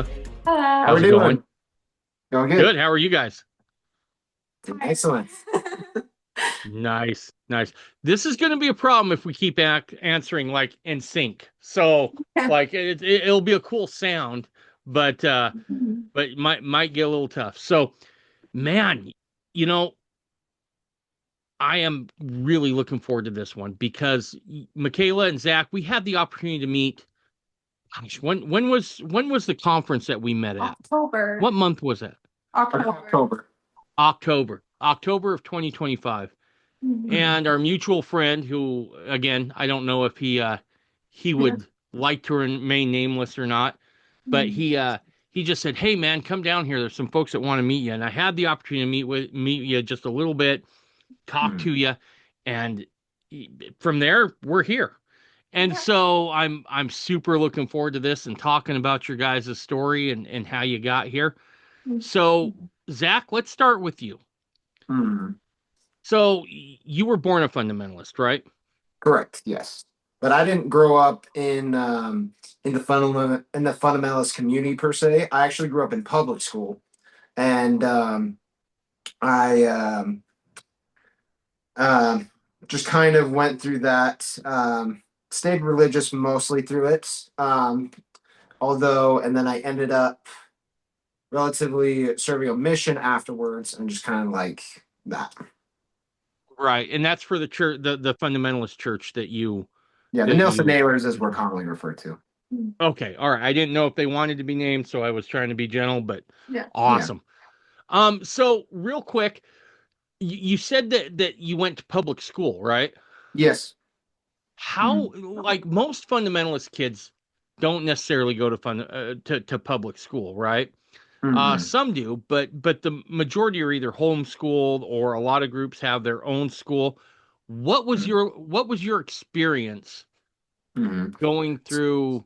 Mckayla. Hello. How How's we it going? doing? Going good. Good. How are you guys? Excellent. Nice, nice. This is going to be a problem if we keep answering like in sync. So, like, it'll be a cool sound, but it might get a little tough. So, man, you know, I am really looking forward to this one because Mckayla and Zack, we had the opportunity to meet. Gosh, when was the conference that we met at? October. What month was that? October. October of 2025. Mhm. And our mutual friend, who again, I don't know if he would like to remain nameless or not, but he just said, "Hey man, come down here. There's some folks that want to meet you." And I had the opportunity to meet you just a little bit, talk Hmm. to you, and from there we're here. And so I'm super looking forward to this and talking about your guys' story and how you got here. So Zack, let's start with you. Hmm. So you were born a fundamentalist, right? Correct. Yes, but I didn't grow up in the fundamentalist community per se. I actually grew up in public school, and I um, just kind of went through that. Stayed religious mostly through it. Although, and then I ended up relatively serving a mission afterwards, and just kind of like that. Right, and that's for the church, the fundamentalist church that you Yeah, the that Nielsen you. neighbors as we're commonly referred to. Okay, all right. I didn't know if they wanted to be named, so I was trying to be gentle, but Yeah. Yeah. awesome. So real quick, you said that you went to public school, right? Yes. How, Mhm. like most fundamentalist kids don't necessarily go to to public school, right? Mhm. Some do, but the majority are either homeschooled or a lot of groups have their own school. What was your experience Mhm. going through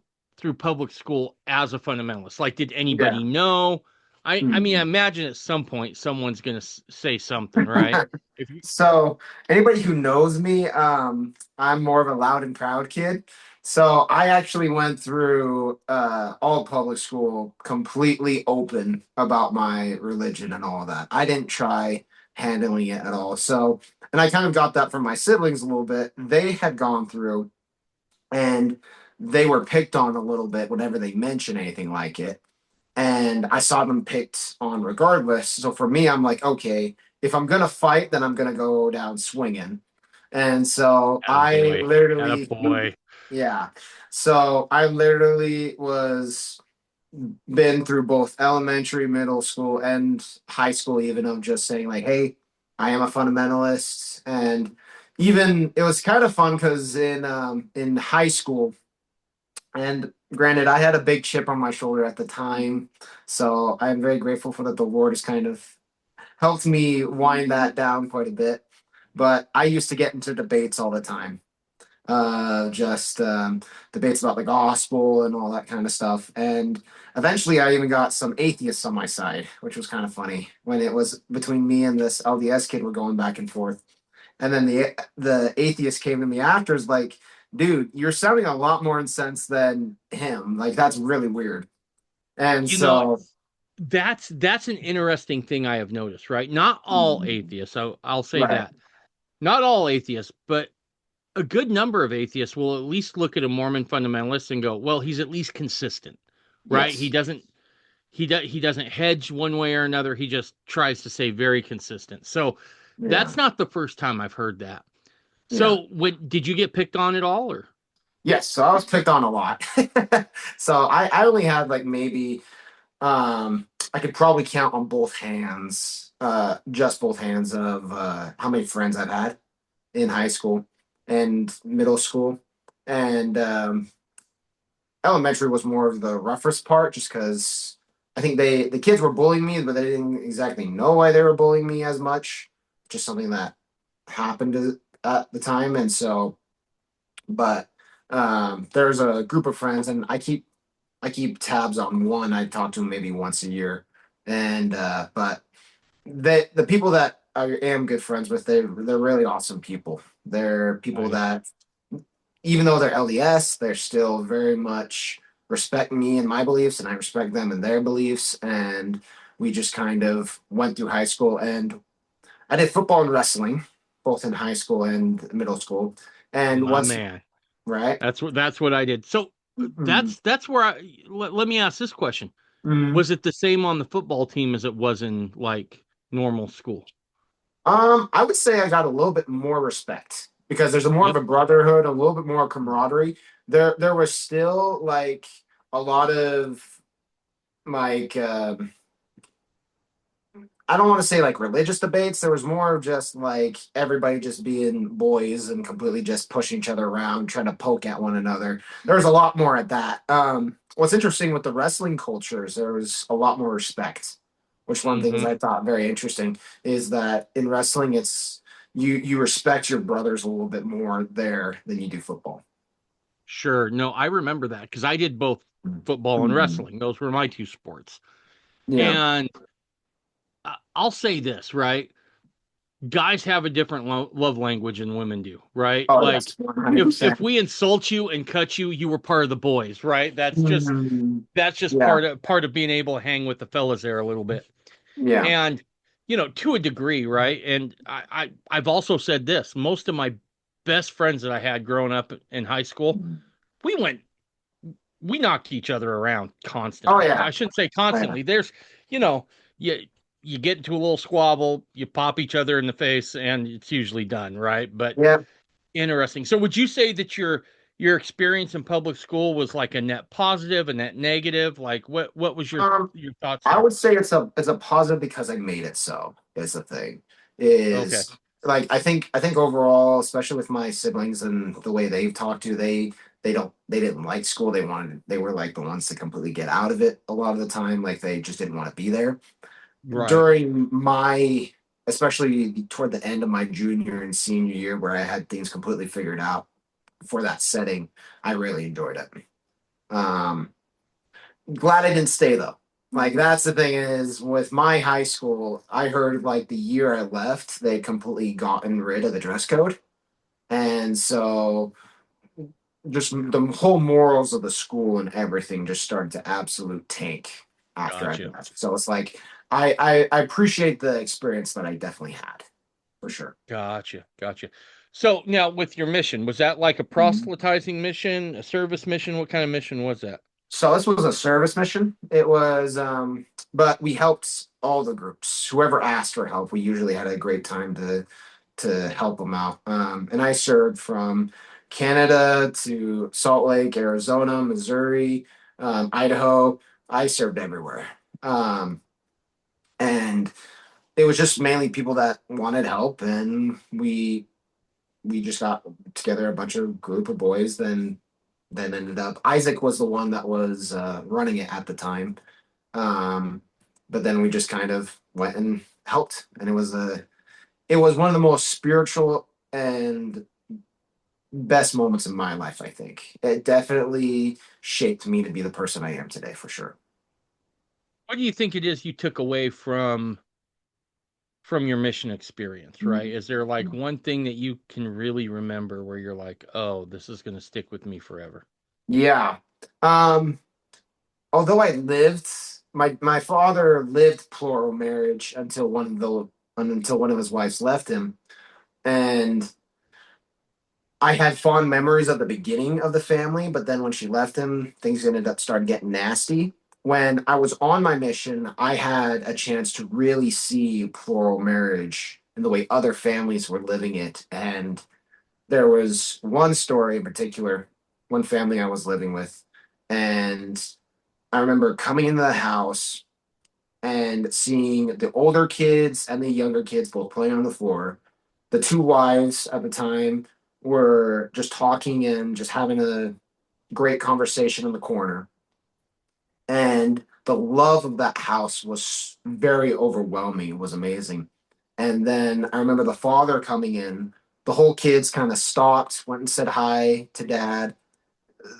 public school as a fundamentalist? Like, did Yeah. anybody know? I mean, I Mhm. imagine at some point someone's gonna say something, right? If you So anybody who knows me, I'm more of a loud and proud kid. So I actually went through all public school completely open about my religion and all of that. I didn't try handling it at all. So, and I kind of got that from my siblings a little bit. They had gone through and they were picked on a little bit whenever they mention anything like it. And I saw them picked on regardless. So for me, I'm like, okay, if I'm gonna fight, then I'm gonna go down swinging. And so had a I boy, had a literally, boy. yeah. So I literally was been through both elementary, middle school, and high school, even of just saying like, hey, I am a fundamentalist. And even it was kind of fun because in high school, and granted, I had a big chip on my shoulder at the time, so I'm very grateful for that. The Lord has kind of helped me wind that down quite a bit. But I used to get into debates all the time, just debates about the gospel and all that kind of stuff. And eventually, I even got some atheists on my side, which was kind of funny when it was between me and this LDS kid were going back and forth. And then the atheist came to me after, is like, dude, you're sounding a lot more incensed than him. Like that's really weird. And You know, so that's an interesting thing I have noticed, right? Not all atheists, so I'll say right. that. Not all atheists, but a good number of atheists will at least look at a Mormon fundamentalist and go, "Well, he's at least consistent." Right? Yes. He doesn't hedge one way or another. He just tries to stay very consistent. So Yeah. that's not the first time I've heard that. Yeah. So when did you get picked on at all or Yes. So I was picked on a lot. So I only had like maybe I could probably count on both hands, just both hands of how many friends I've had in high school and middle school. And elementary was more of the roughest part just because I think the kids were bullying me, but they didn't exactly know why they were bullying me as much. Just something that happened at the time. And so, but there's a group of friends, and I keep tabs on one. I talk to them maybe once a year, and but the people that I am good friends with, they're really awesome people. They're people nice? that even though they're LDS, they're still very much. respect me and my beliefs, and I respect them and their beliefs. And we just kind of went through high school. And I did football and wrestling, both in high school and middle school. And My once, man. right? That's what I did. So Mm-hmm. that's where let me ask this question. Was it the same on the football team as it was in like normal school? I would say I got a little bit more respect because there's a more of Yep. a brotherhood, a little bit more camaraderie. There was still like a lot of like I don't want to say like religious debates. There was more of just like everybody just being boys and completely just pushing each other around, trying to poke at one another. There was a lot more at that. What's interesting with the wrestling cultures, there was a lot more respect. Which one thing is Hmm. I thought very interesting is that in wrestling, it's you respect your brothers a little bit more there than you do football. Sure. No, I remember that because I did both football and Mhm. wrestling. Those were my two sports. Yeah. And I'll say this, right? Guys have a different love language than women do, right? Oh Like yes, 100%. if we insult you and cut you, you were part of the boys, right? Mhm. That's just Yeah. part of being able to hang with the fellas there a little bit. Yeah. And to a degree, right? And I've also said this, most of my best friends that I had growing up in high school, we went we knocked each other around Oh constantly. I yeah. shouldn't say Oh, yeah. constantly. You know, you you get into a little squabble, you pop each other in the face, and it's usually done, right? But Yeah. interesting. So would you say that your experience in public school was like a net positive, a net negative? Like what was Um, your thoughts I there? would say it's a positive because I made it so is the thing. Okay. Is like I think overall, especially with my siblings and the way they've talked to, they didn't like school. They were like the ones to completely get out of it a lot of the time. Like they just didn't want to be there. Right. During my especially toward the end of my junior and senior year where I had things completely figured out for that setting, I really enjoyed it. Um Glad I didn't stay though. Like that's the thing is with my high school, I heard like the year I left, they completely gotten rid of the dress code. And so just the whole morals of the school and everything just started to absolute tank after I Gotcha. left. So it's like I appreciate the experience that I definitely had for sure. Gotcha. Gotcha. So now with your mission, was that like a proselytizing mission, a service mission? What kind of mission was that? So this was a service mission. It was, but we helped all the groups. Whoever asked for help, we usually had a great time to help them out. And I served from Canada to Salt Lake, Arizona, Missouri, Idaho. I served everywhere. Um, and it was just mainly people that wanted help, and we just got together a bunch of group of boys. Then ended up Isaac was the one that was running it at the time. Um, but then we just kind of went and helped, and it was one of the most spiritual and best moments in my life. I think it definitely shaped me to be the person I am today, for sure. What do you think it is you took away from your mission experience, right? Is there like one thing that you can really remember where you're like, oh, this is going to stick with me forever? Yeah. Um, Although I lived my father lived plural marriage until one of his wives left him, and I had fond memories of the beginning of the family, but then when she left him, things ended up starting getting nasty. When I was on my mission, I had a chance to really see plural marriage and the way other families were living it. And there was one story in particular, one family I was living with, and I remember coming into the house and seeing the older kids and the younger kids both playing on the floor. The two wives at the time were just talking and just having a great conversation in the corner. And the love of that house was very overwhelming. It was amazing. And then I remember the father coming in. The whole kids kind of stopped, went and said hi to dad.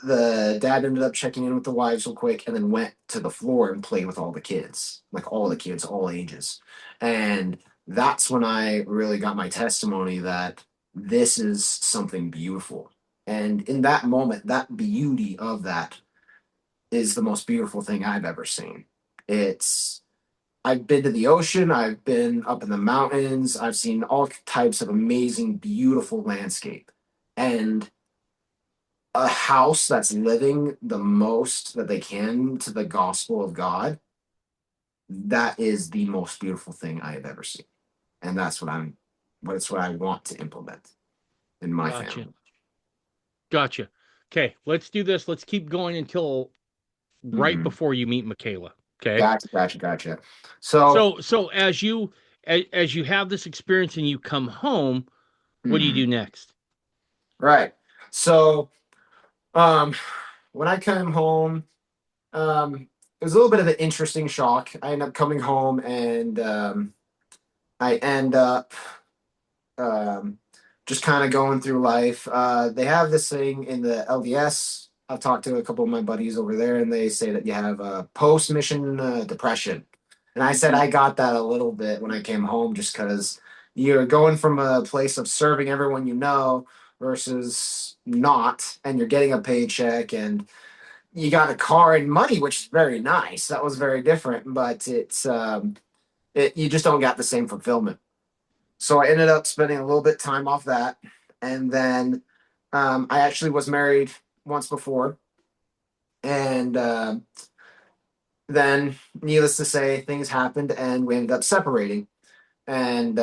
The dad ended up checking in with the wives real quick and then went to the floor and played with all the kids, like all the kids, all ages. And that's when I really got my testimony that this is something beautiful. And in that moment, that beauty of that is the most beautiful thing I've ever seen. It's I've been to the ocean, I've been up in the mountains, I've seen all types of amazing, beautiful landscape. And a house that's living the most that they can to the gospel of God, that is the most beautiful thing I have ever seen. And that's what I want to implement in my Gotcha. family. Gotcha. Okay, let's do this. Let's keep going until right Hmm. before you meet Michaela. Okay. Gotcha, gotcha, gotcha. So, So as you have this experience and you come home, what do you mhm, do next? right. So, um, when I came home, it was a little bit of an interesting shock. I end up coming home and I end up um, just kind of going through life. They have this thing in the LDS. I've talked to a couple of my buddies over there, and they say that you have post mission depression. And I said I got that a little bit when I came home, just because you're going from a place of serving everyone you know versus not, and you're getting a paycheck, and you got a car and money, which is very nice. That was very different, but you just don't get the same fulfillment. So I ended up spending a little bit of time off that, and then I actually was married once before, and then needless to say, things happened, and we ended up separating, and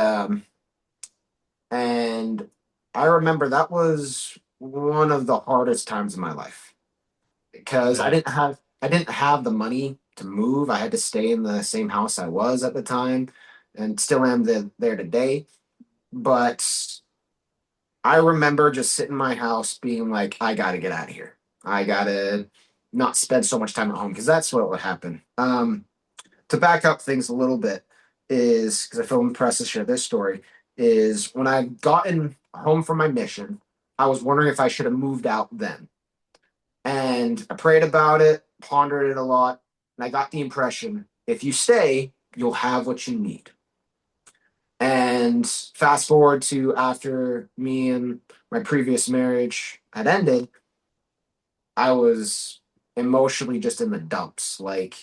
and I remember that was one of the hardest times of my life because Okay. I didn't have the money to move. I had to stay in the same house I was at the time, and still am there today. But I remember just sitting in my house being like, I gotta get out of here. I gotta not spend so much time at home because that's what would happen. To back up things a little bit is because I feel impressed to share this story. Is when I gotten home from my mission, I was wondering if I should have moved out then. And I prayed about it, pondered it a lot, and I got the impression if you stay, you'll have what you need. And fast forward to after me and my previous marriage had ended, I was emotionally just in the dumps. Like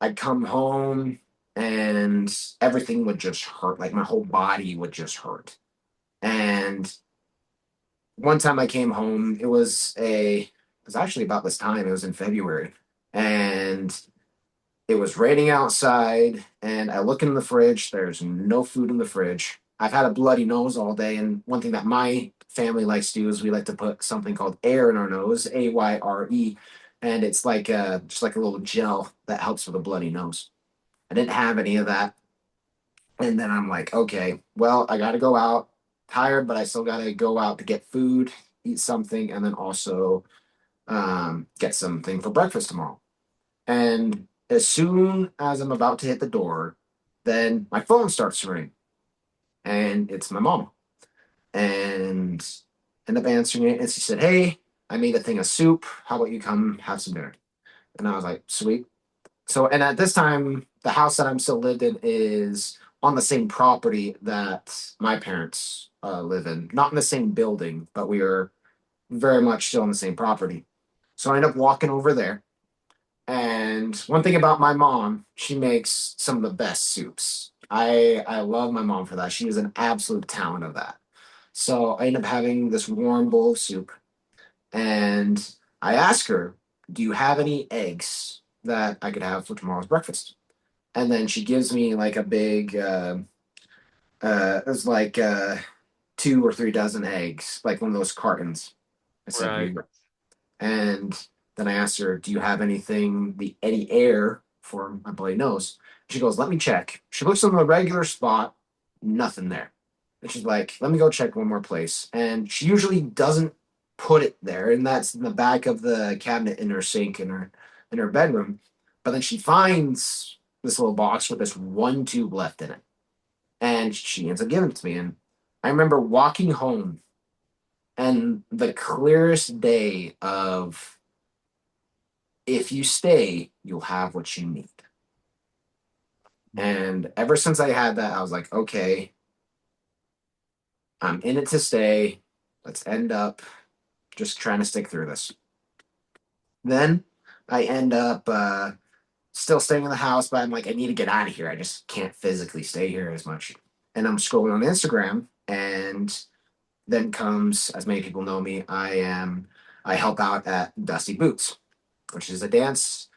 I'd come home and everything would just hurt. Like my whole body would just hurt. And one time I came home, it was actually about this time, it was in February. And it was raining outside, and I look in the fridge. There's no food in the fridge. I've had a bloody nose all day, and one thing that my family likes to do is we like to put something called air in our nose, AYRE, and it's like just like a little gel that helps with a bloody nose. I didn't have any of that, and then I'm like, okay, well, I got to go out. Tired, but I still got to go out to get food, eat something, and then also get something for breakfast tomorrow. And as soon as I'm about to hit the door, then my phone starts to ring, and it's my mom. And end up answering it, and she said, "Hey, I made a thing of soup. How about you come have some dinner?" And I was like, "Sweet." So, and at this time, the house that I'm still lived in is on the same property that my parents live in, not in the same building, but we are very much still on the same property. So I end up walking over there. And one thing about my mom, she makes some of the best soups. I love my mom for that. She is an absolute talent of that. So I end up having this warm bowl of soup, and I ask her, "Do you have any eggs that I could have for tomorrow's breakfast?" And then she gives me like a big, it's like 2 or 3 dozen eggs, like one of those cartons. I said, Right. "You." And then I asked her, "Do you have any air for my bloody nose?" She goes, "Let me check." She looks in the regular spot, nothing there. And she's like, "Let me go check one more place." And she usually doesn't put it there, and that's in the back of the cabinet in her sink in her bedroom. But then she finds this little box with this one tube left in it, and she ends up giving it to me. And I remember walking home and the clearest day of if you stay, you'll have what you need. And ever since I had that, I was like, okay, I'm in it to stay. Let's end up just trying to stick through this. Then I end up still staying in the house, but I'm like, I need to get out of here. I just can't physically stay here as much. And I'm scrolling on Instagram, and then comes, as many people know me, I help out at Dusty Boots, which is a dance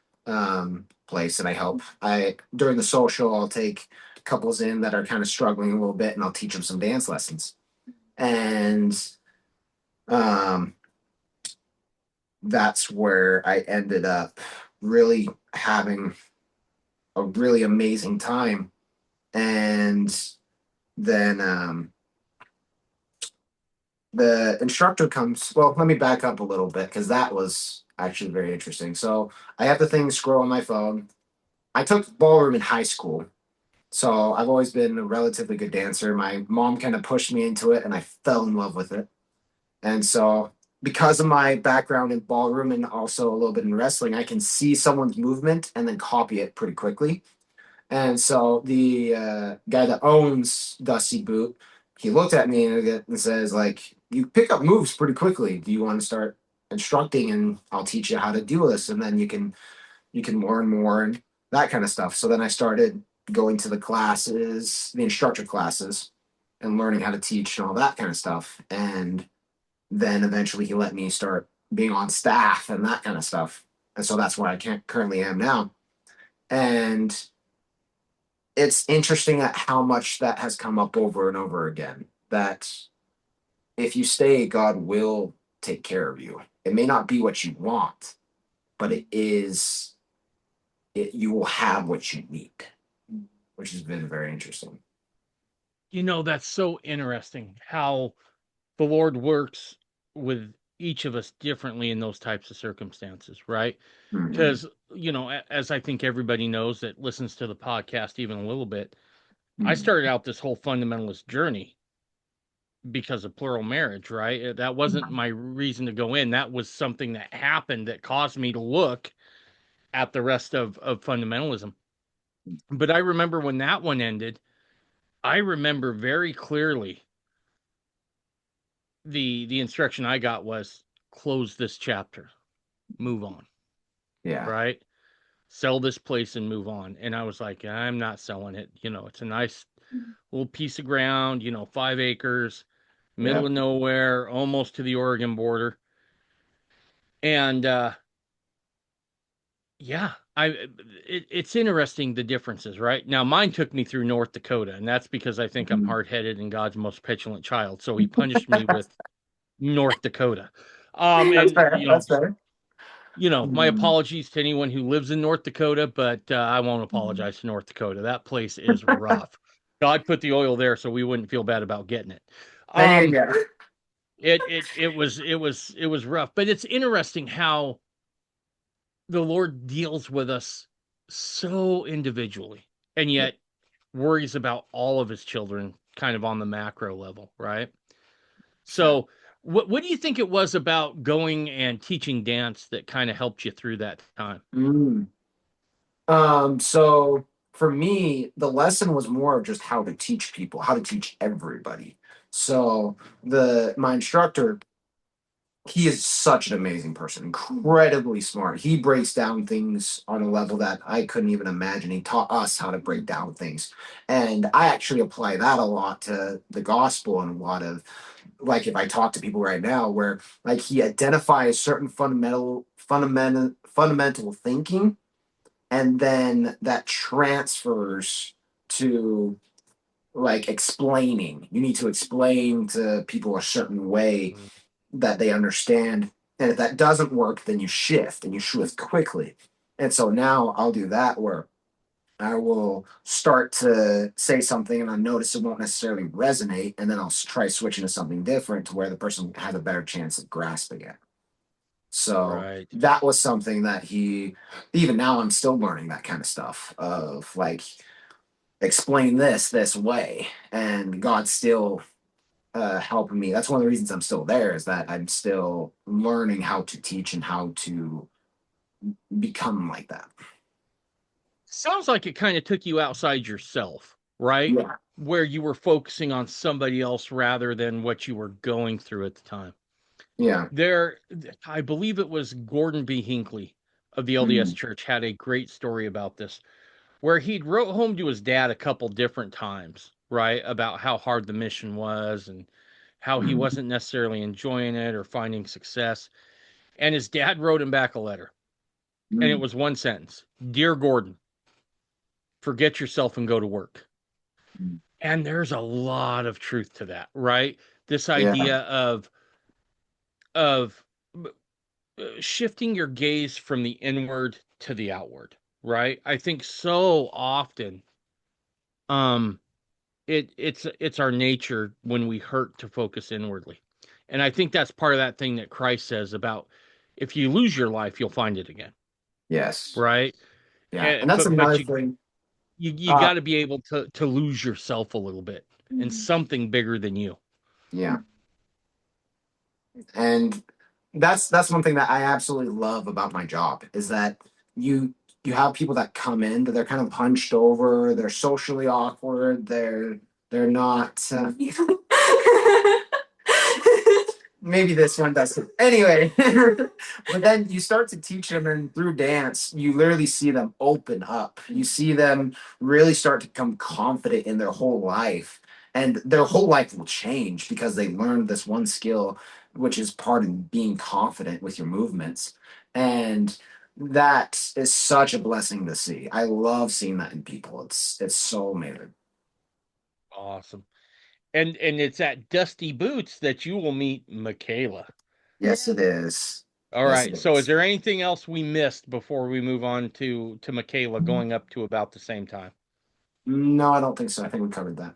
place that I help. I during the social, I'll take couples in that are kind of struggling a little bit, and I'll teach them some dance lessons. And um, that's where I ended up really having a really amazing time. And then the instructor comes. Well, let me back up a little bit because that was actually very interesting. So I have the thing scroll on my phone. I took ballroom in high school, so I've always been a relatively good dancer. My mom kind of pushed me into it, and I fell in love with it. And so, because of my background in ballroom and also a little bit in wrestling, I can see someone's movement and then copy it pretty quickly. And so the guy that owns Dusty Boot, he looked at me and says, like, you pick up moves pretty quickly. Do you want to start instructing and I'll teach you how to do this and then you can learn more and that kind of stuff. So then I started going to the classes, the instructor classes, and learning how to teach and all that kind of stuff. And then eventually he let me start being on staff and that kind of stuff. And so that's where I can't currently am now. And it's interesting at how much that has come up over and over again. That if you stay, God will take care of you. It may not be what you want, but it is you will have what you need, which has been very interesting. That's so interesting how the Lord works with each of us differently in those types of circumstances, right? Mm-hmm. Because, as I think everybody knows that listens to the podcast even a little bit, I Mm-hmm. started out this whole fundamentalist journey because of plural marriage, right? That wasn't my reason to go in. That was something that happened that caused me to look at the rest of fundamentalism. But I remember when that one ended, I remember very clearly the instruction I got was close this chapter, move on, Yeah. right? Sell this place and move on. And I was like, I'm not selling it. It's a nice little piece of ground, 5 acres, middle Yeah. of nowhere, almost to the Oregon border. And yeah, it's interesting the differences, right? Now mine took me through North Dakota, and that's because I think I'm Mhm. hard-headed and God's most petulant child. So he punished me with North Dakota. That's And fair. That's fair. my Mhm. apologies to anyone who lives in North Dakota, but I won't apologize to North Dakota. That place is rough. God put the oil there so we wouldn't feel bad about getting it. There you Um, go. it was rough, but it's interesting how the Lord deals with us so individually, and Yeah. yet worries about all of his children, kind of on the macro level, right? Sure. So, what do you think it was about going and teaching dance that kind of helped you through that time? Mm. So for me, the lesson was more of just how to teach people, how to teach everybody. So the my instructor, he is such an amazing person, incredibly smart. He breaks down things on a level that I couldn't even imagine. He taught us how to break down things. And I actually apply that a lot to the gospel and a lot of like if I talk to people right now where like he identifies certain fundamental thinking and then that transfers to like explaining. You need to explain to people a certain way Mm. that they understand. And if that doesn't work, then you shift and you shift quickly. And so now I'll do that where I will start to say something and I notice it won't necessarily resonate. And then I'll try switching to something different to where the person has a better chance of grasping it. So Right. that was something that even now, I'm still learning that kind of stuff of like, explain this way. And God's still helping me. That's one of the reasons I'm still there is that I'm still learning how to teach and how to become like that. Sounds like it kind of took you outside yourself, right? Yeah. Where you were focusing on somebody else rather than what you were going through at the time. Yeah. There, I believe it was Gordon B. Hinckley. of the LDS Church had a great story about this, where he'd wrote home to his dad a couple different times, right, about how hard the mission was and how he wasn't necessarily enjoying it or finding success. And his dad wrote him back a letter, and it was one sentence: "Dear Gordon, forget yourself and go to work." And there's a lot of truth to that, right? This Yeah. idea of shifting your gaze from the inward to the outward, right? I think so often um it's our nature when we hurt to focus inwardly. And I think that's part of that thing that Christ says about, if you lose your life, you'll find it again, Yes. right? Yeah. And And that's but another you thing. you Uh, got to be able to lose yourself a little bit and something bigger than you. yeah. And that's one thing that I absolutely love about my job is that you you have people that come in that they're kind of hunched over, they're socially awkward, they're not maybe this one doesn't. Anyway, but then you start to teach them, and through dance, you literally see them open up. You see them really start to become confident in their whole life, and their whole life will change because they learned this one skill, which is part of being confident with your movements. And that is such a blessing to see. I love seeing that in people. It's so amazing. Awesome. And it's at Dusty Boots that you will meet Michaela. Yes, it is. All Yes, it right. So is is. there anything else we missed before we move on to Michaela going up to about the same time? No, I don't think so. I think we covered that.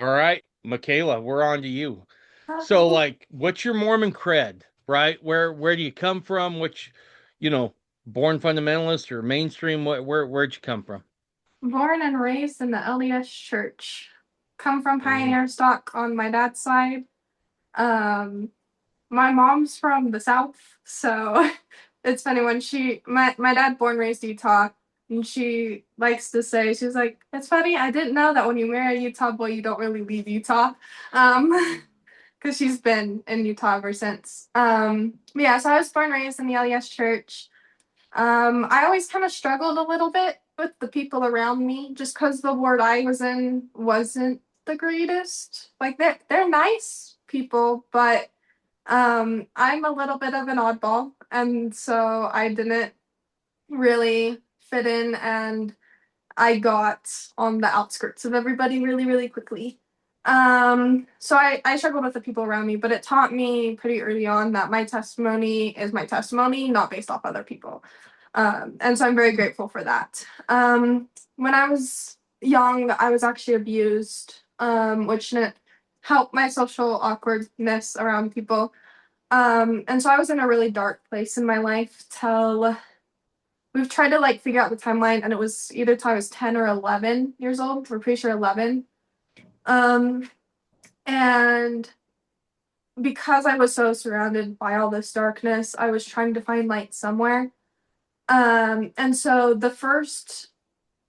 All right, Michaela, we're on to you. So like, what's your Mormon cred, right? Where do you come from? Which, you know, born fundamentalist or mainstream? Where'd you come from? Born and raised in the LDS Church. Come from Mm, pioneer stock on my dad's side. Um, my mom's from the South, so it's funny when my dad born raised Utah, and she likes to say, she's like, it's funny, I didn't know that when you marry a Utah boy, you don't really leave Utah. Because she's been in Utah ever since. But yeah, so I was born raised in the LDS Church. I always kind of struggled a little bit with the people around me just because the ward I was in wasn't the greatest. Like they're nice people, but I'm a little bit of an oddball, and so I didn't really fit in, and I got on the outskirts of everybody really, really quickly. So I struggled with the people around me, but it taught me pretty early on that my testimony is my testimony, not based off other people. And so I'm very grateful for that. When I was young, I was actually abused, which didn't help my social awkwardness around people. And so I was in a really dark place in my life till we've tried to like figure out the timeline, and it was either till I was 10 or 11 years old. We're pretty sure 11. Um, and because I was so surrounded by all this darkness, I was trying to find light somewhere. And so the first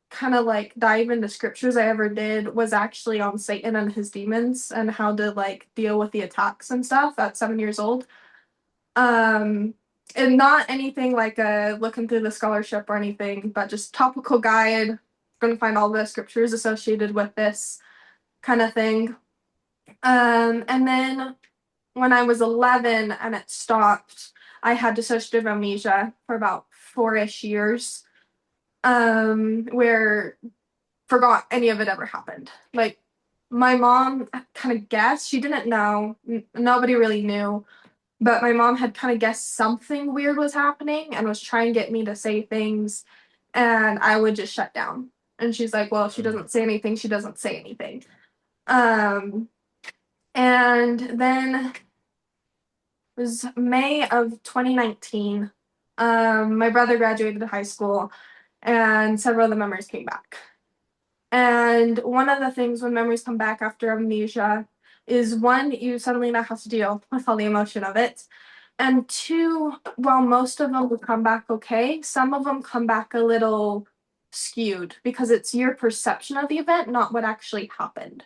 kind of like dive into scriptures I ever did was actually on Satan and his demons and how to like deal with the attacks and stuff at 7 years old. Um, and not anything like a looking through the scholarship or anything, but just topical guide. Going to find all the scriptures associated with this kind of thing. And then when I was 11 and it stopped, I had dissociative amnesia for about 4-ish years, where forgot any of it ever happened. Like my mom kind of guessed, she didn't know, nobody really knew, but my mom had kind of guessed something weird was happening and was trying to get me to say things, and I would just shut down. And she's like, well, if she mm, doesn't say anything, she doesn't say anything. Um, and then it was May of 2019. My brother graduated high school, and several of the memories came back. And one of the things when memories come back after amnesia is one, you suddenly not have to deal with all the emotion of it. And two, while most of them will come back okay, some of them come back a little skewed because it's your perception of the event, not what actually happened.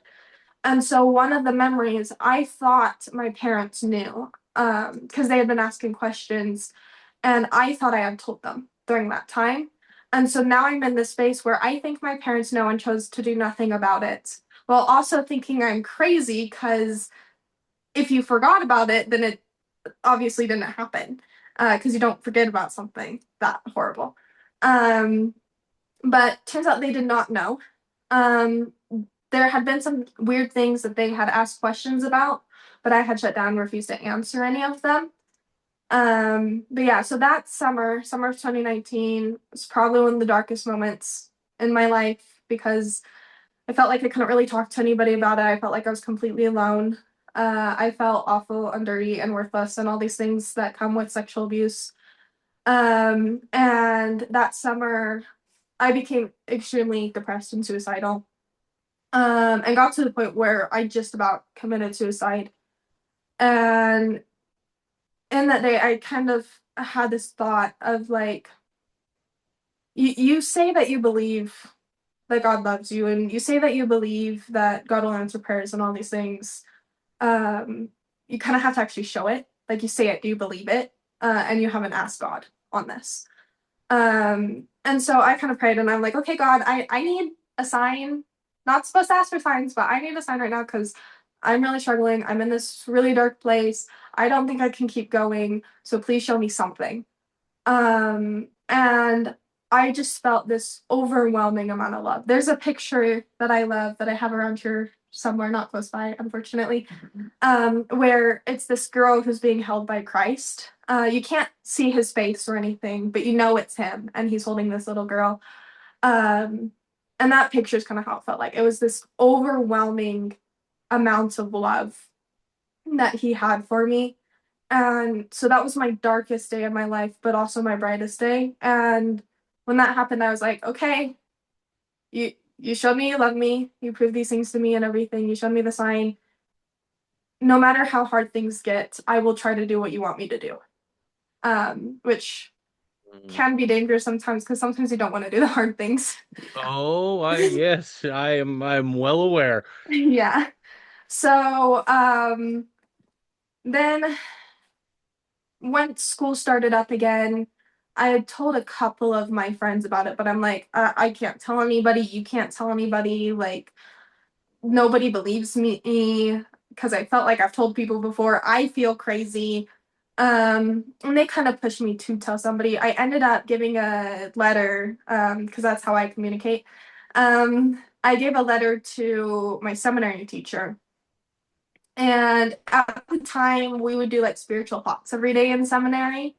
And so one of the memories I thought my parents knew, because they had been asking questions, And I thought I had told them during that time. And so now I'm in this space where I think my parents know and chose to do nothing about it, while also thinking I'm crazy because if you forgot about it, then it obviously didn't happen because you don't forget about something that horrible. Um, but turns out they did not know. Um, there had been some weird things that they had asked questions about, but I had shut down and refused to answer any of them. But yeah, so that summer of 2019 was probably one of the darkest moments in my life because I felt like I couldn't really talk to anybody about it. I felt like I was completely alone. I felt awful and dirty and worthless and all these things that come with sexual abuse. And that summer, I became extremely depressed and suicidal. And got to the point where I just about committed suicide. And in that day, I kind of had this thought of like, you say that you believe that God loves you, and you say that you believe that God will answer prayers and all these things. You kind of have to actually show it. Like you say it, you believe it, and you haven't asked God on this. And so I kind of prayed and I'm like, okay, God, I need a sign. Not supposed to ask for signs, but I need a sign right now because I'm really struggling. I'm in this really dark place. I don't think I can keep going. So please show me something. And I just felt this overwhelming amount of love. There's a picture that I love that I have around here somewhere, not close by, unfortunately, where it's this girl who's being held by Christ. You can't see his face or anything, but you know it's him, and he's holding this little girl. Um, and that picture is kind of how it felt like. It was this overwhelming amount of love that he had for me. And so that was my darkest day of my life, but also my brightest day. And when that happened, I was like, okay, you showed me you love me. You proved these things to me and everything. You showed me the sign. No matter how hard things get, I will try to do what you want me to do. Which can be dangerous sometimes because sometimes you don't want to do the hard things. Oh, yes, I'm well aware. Yeah. So then when school started up again, I had told a couple of my friends about it, but I'm like, I can't tell anybody. You can't tell anybody. Like, nobody believes me because I felt like I've told people before. I feel crazy. And they kind of pushed me to tell somebody. I ended up giving a letter, because that's how I communicate. I gave a letter to my seminary teacher. And at the time, we would do like spiritual thoughts every day in seminary,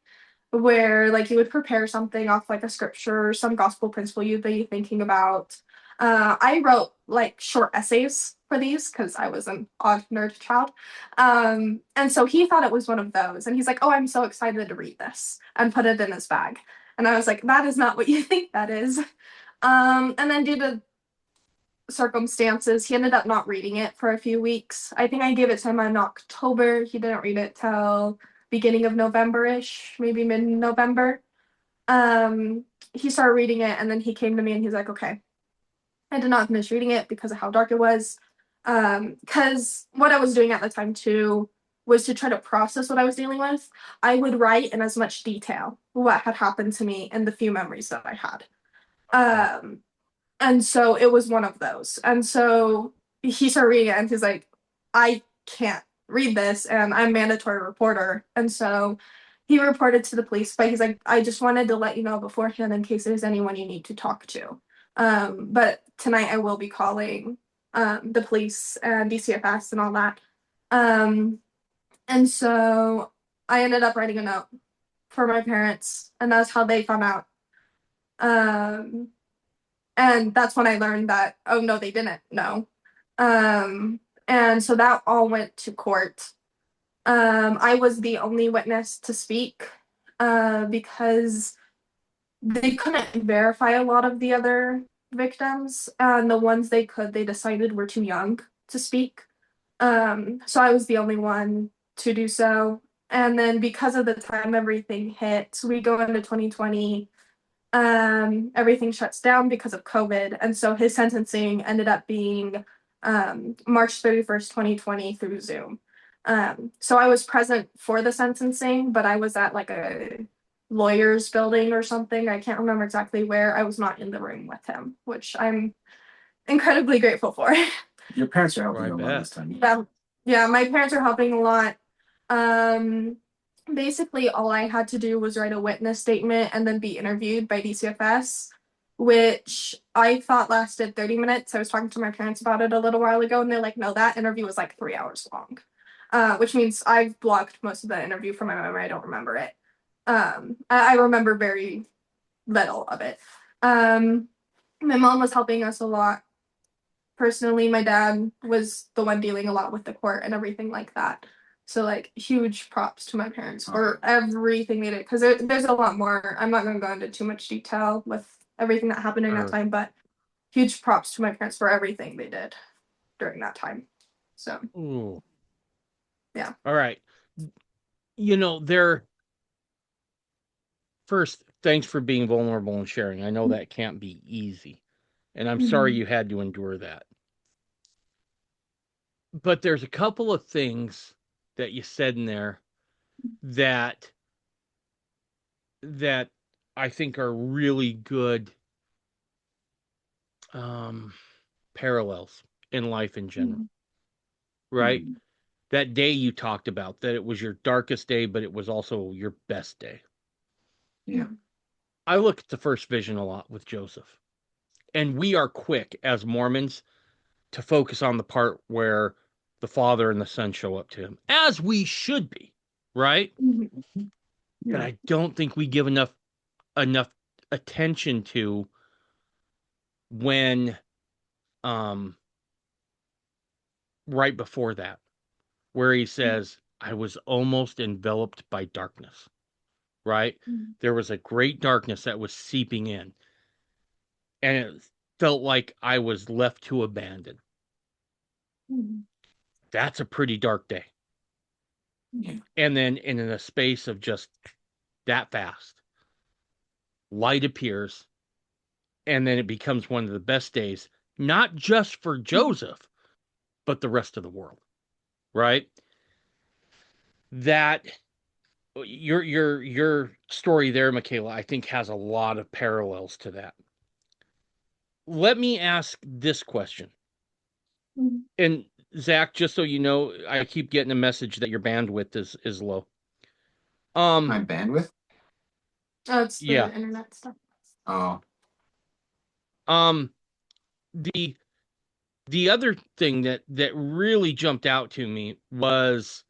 where like you would prepare something off like a scripture or some gospel principle you'd be thinking about. I wrote like short essays for these because I was an odd nerd child. And so he thought it was one of those. And he's like, oh, I'm so excited to read this and put it in his bag. And I was like, that is not what you think that is. And then due to circumstances, he ended up not reading it for a few weeks. I think I gave it to him in October. He didn't read it till beginning of November-ish, maybe mid-November. He started reading it and then he came to me and he's like, okay, I did not finish reading it because of how dark it was. Because what I was doing at the time too was to try to process what I was dealing with. I would write in as much detail what had happened to me and the few memories that I had. And so it was one of those. And so he started reading it and he's like, I can't read this and I'm a mandatory reporter. And so he reported to the police, but he's like, I just wanted to let you know beforehand in case there's anyone you need to talk to. But tonight I will be calling the police and DCFS and all that. And so I ended up writing a note for my parents, and that's how they found out. Um, and that's when I learned that, oh no, they didn't know. And so that all went to court. I was the only witness to speak because they couldn't verify a lot of the other victims, and the ones they could, they decided were too young to speak. So I was the only one to do so. And then because of the time everything hit, we go into 2020. Everything shuts down because of COVID. And so his sentencing ended up being March 31st, 2020 through Zoom. So I was present for the sentencing, but I was at like a lawyer's building or something. I can't remember exactly where. I was not in the room with him, which I'm incredibly grateful for. Your parents are Well, helping I you a lot bet. this time. Yeah, yeah, my parents are helping a lot. Um, Basically, all I had to do was write a witness statement and then be interviewed by DCFS, which I thought lasted 30 minutes. I was talking to my parents about it a little while ago, and they're like, no, that interview was like 3 hours long, which means I've blocked most of the interview from my memory. I don't remember it. I remember very little of it. My mom was helping us a lot. Personally, my dad was the one dealing a lot with the court and everything like that. So like huge props to my parents for everything they did because there's a lot more. I'm not going to go into too much detail with everything that happened during that time, but huge props to my parents for everything they did during that time. So, Ooh. yeah. All right. They're first, thanks for being vulnerable and sharing. I know that can't be easy, and I'm sorry you had to endure that. But there's a couple of things that you said in there that that I think are really good parallels in life in general, right? That day you talked about, that it was your darkest day, but it was also your best day. Yeah. I look at the first vision a lot with Joseph, and we are quick as Mormons to focus on the part where the father and the son show up to him, as we should be, right? But I don't think we give enough attention to when right before that, where he says, I was almost enveloped by darkness, right? There was a great darkness that was seeping in, and it felt like I was left to abandon. That's a pretty dark day. And then in a space of just that fast, light appears, and then it becomes one of the best days, not just for Joseph, but the rest of the world, right? That your story there, Mckayla, I think has a lot of parallels to that. Let me ask this question. And Zach, just so you know, I keep getting a message that your bandwidth is low. My bandwidth? Oh, it's Yeah. the internet stuff. Oh. The the other thing that really jumped out to me was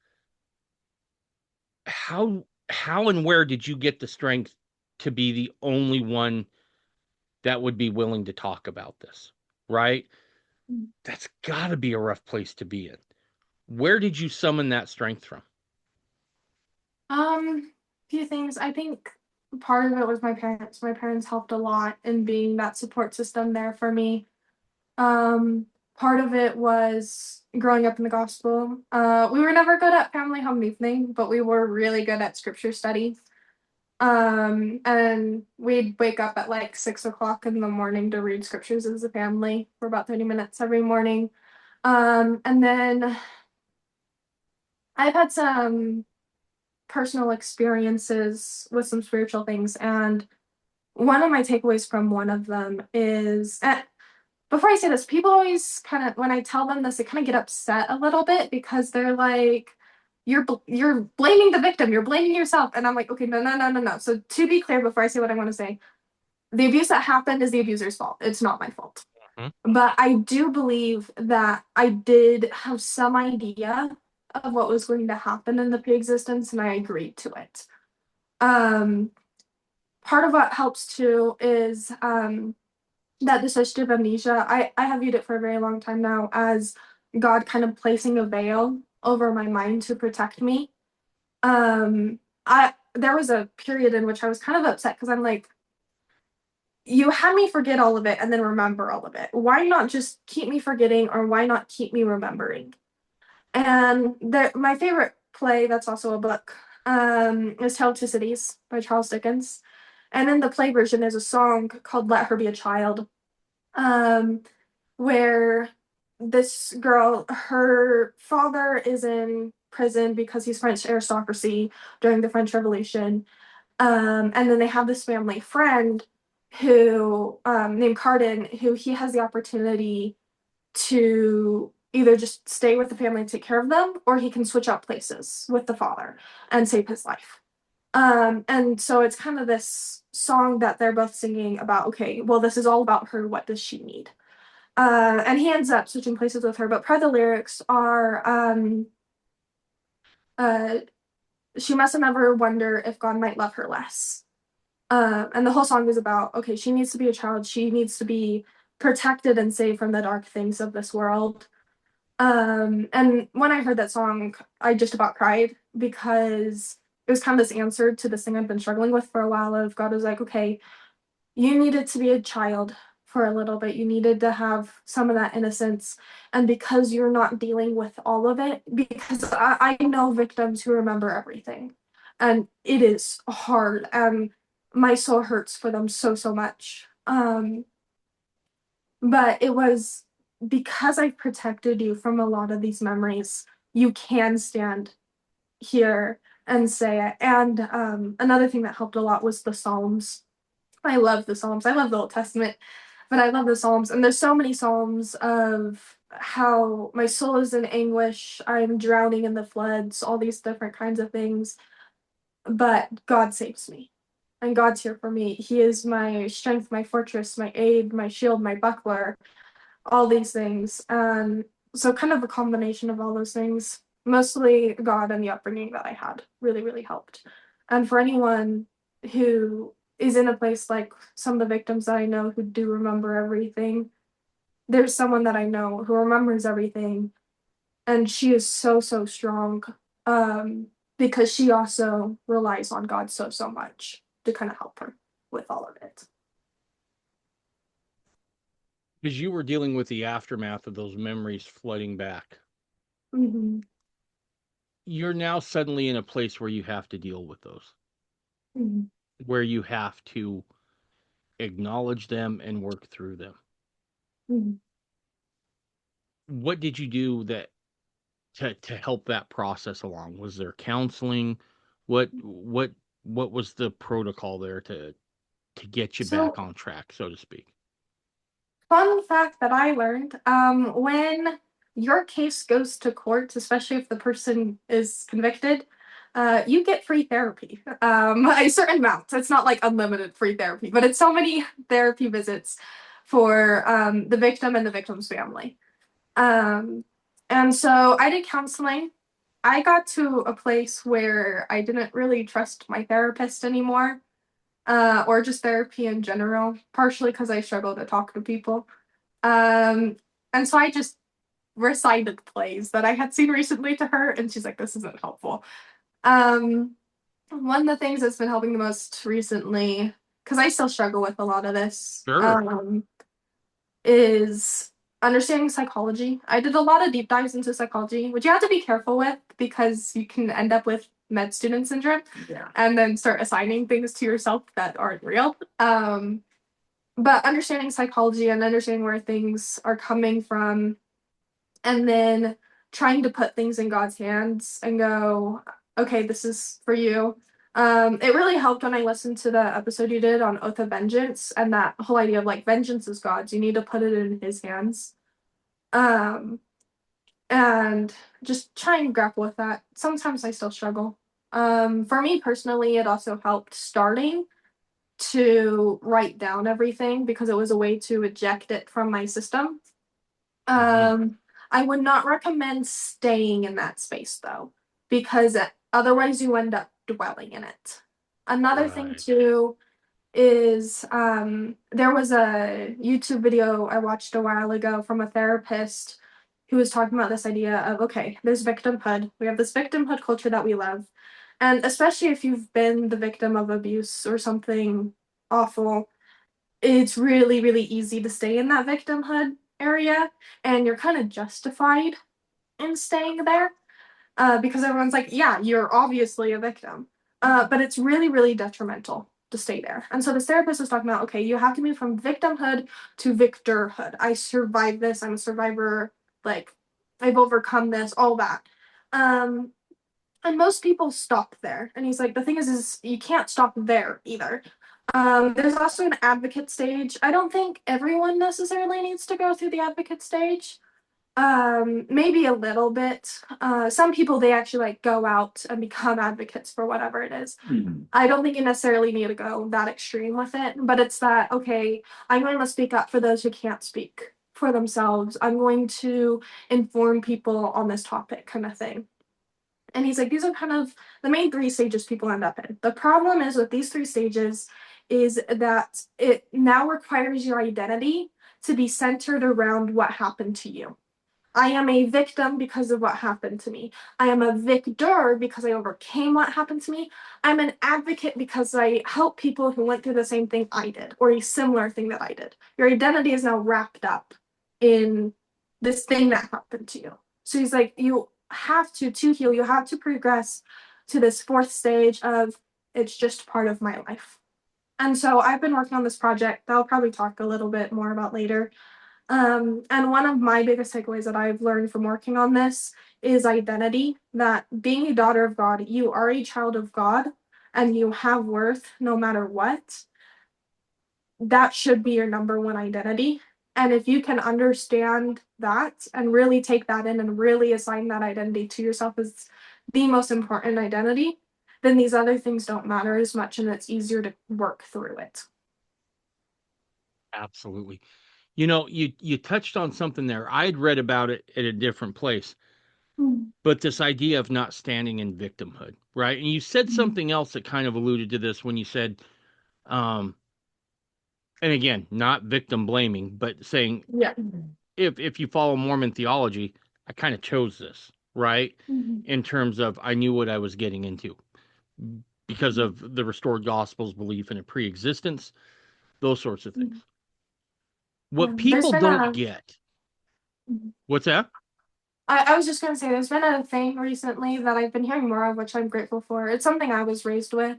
how and where did you get the strength to be the only one that would be willing to talk about this, right? That's got to be a rough place to be in. Where did you summon that strength from? Few things. I think part of it was my parents. My parents helped a lot in being that support system there for me. Part of it was growing up in the gospel. We were never good at family home evening, but we were really good at scripture study. And we'd wake up at like 6 o'clock in the morning to read scriptures as a family for about 30 minutes every morning. And then I've had some personal experiences with some spiritual things, and one of my takeaways from one of them is, before I say this, people always kind of, when I tell them this, they kind of get upset a little bit because they're like, you're blaming the victim, you're blaming yourself. And I'm like, okay, no. So to be clear, before I say what I want to say, the abuse that happened is the abuser's fault. It's not my fault. But I do believe that I did have some idea of what was going to happen in the pre-existence, and I agreed to it. Part of what helps too is that dissociative amnesia. I have viewed it for a very long time now as God kind of placing a veil over my mind to protect me. There was a period in which I was kind of upset because I'm like, you had me forget all of it and then remember all of it. Why not just keep me forgetting, or why not keep me remembering? And my favorite play, that's also a book, is Tale of Two Cities by Charles Dickens. And in the play version, there's a song called Let Her Be a Child, where this girl, her father is in prison because he's French aristocracy during the French Revolution. And then they have this family friend who named Cardin, who he has the opportunity to either just stay with the family and take care of them, or he can switch out places with the father and save his life. And so it's kind of this song that they're both singing about, okay, well, this is all about her. What does she need? And he ends up switching places with her, but part of the lyrics are, uh, she mustn't ever wonder if God might love her less. And the whole song is about, okay, she needs to be a child. She needs to be protected and saved from the dark things of this world. And when I heard that song, I just about cried because it was kind of this answer to this thing I've been struggling with for a while of God was like, okay, you needed to be a child for a little bit. You needed to have some of that innocence. And because you're not dealing with all of it, because I know victims who remember everything. And it is hard. And my soul hurts for them so, so much. But it was because I protected you from a lot of these memories, you can stand here and say it. And another thing that helped a lot was the Psalms. I love the Psalms. I love the Old Testament, but I love the Psalms. And there's so many Psalms of how my soul is in anguish, I'm drowning in the floods, all these different kinds of things. But God saves me. And God's here for me. He is my strength, my fortress, my aid, my shield, my buckler, all these things. And so kind of a combination of all those things, mostly God and the upbringing that I had really, really helped. And for anyone who is in a place like some of the victims that I know who do remember everything, there's someone that I know who remembers everything. And she is so, so strong because she also relies on God so, so much to kind of help her with all of it. Because you were dealing with the aftermath of those memories flooding back. Mm-hmm. You're now suddenly in a place where you have to deal with those, Mm-hmm. where you have to acknowledge them and work through them. Mm-hmm. What did you do that to help that process along? Was there counseling? What was the protocol there to get you back So on track, so to speak? fun fact that I learned, when your case goes to court, especially if the person is convicted, you get free therapy. A certain amount. It's not like unlimited free therapy, but it's so many therapy visits for the victim and the victim's family. Um, and so I did counseling. I got to a place where I didn't really trust my therapist anymore, or just therapy in general, partially because I struggle to talk to people. And so I just recited plays that I had seen recently to her, and she's like, this isn't helpful. Um, One of the things that's been helping the most recently, because I still struggle with a lot of this, Sure. is understanding psychology. I did a lot of deep dives into psychology, which you have to be careful with because you can end up with med student syndrome, yeah, and then start assigning things to yourself that aren't real. But understanding psychology and understanding where things are coming from, and then trying to put things in God's hands and go, okay, this is for you. It really helped when I listened to the episode you did on Oath of Vengeance and that whole idea of like vengeance is God's. You need to put it in His hands. Um, and just try and grapple with that. Sometimes I still struggle. For me personally, it also helped starting to write down everything because it was a way to eject it from my system. Hmm. I would not recommend staying in that space though, because otherwise you end up dwelling in it. Another thing Right. too is there was a YouTube video I watched a while ago from a therapist who was talking about this idea of okay, there's victimhood. We have this victimhood culture that we love. And especially if you've been the victim of abuse or something awful, it's really, really easy to stay in that victimhood area and you're kind of justified in staying there because everyone's like, yeah, you're obviously a victim. But it's really, really detrimental to stay there. And so this therapist was talking about, okay, you have to move from victimhood to victorhood. I survived this. I'm a survivor. Like, I've overcome this, all that. Um, And most people stop there. And he's like, the thing is you can't stop there either. There's also an advocate stage. I don't think everyone necessarily needs to go through the advocate stage. Maybe a little bit. Some people, they actually like go out and become advocates for whatever it is. I don't think you necessarily need to go that extreme with it, but it's that, okay, I'm going to speak up for those who can't speak for themselves. I'm going to inform people on this topic, kind of thing. And he's like, these are kind of the main three stages people end up in. The problem is with these three stages is that it now requires your identity to be centered around what happened to you. I am a victim because of what happened to me. I am a victor because I overcame what happened to me. I'm an advocate because I help people who went through the same thing I did or a similar thing that I did. Your identity is now wrapped up in this thing that happened to you. So he's like, you have to heal, you have to progress to this fourth stage of it's just part of my life. And so I've been working on this project that I'll probably talk a little bit more about later. And one of my biggest takeaways that I've learned from working on this is identity, that being a daughter of God, you are a child of God and you have worth no matter what. That should be your number one identity. And if you can understand that and really take that in and really assign that identity to yourself as the most important identity, then these other things don't matter as much and it's easier to work through it. Absolutely. You know, you touched on something there. I had read about it at a different place, but this idea of not standing in victimhood, right? And you said something else that kind of alluded to this when you said, um, and again, not victim blaming, but saying Yeah. if you follow Mormon theology, I kind of chose this, right? In terms of I knew what I was getting into because of the restored gospel's belief in a pre-existence, those sorts of things. What There's people been don't a get, what's that? I was just going to say, there's been a thing recently that I've been hearing more of, which I'm grateful for. It's something I was raised with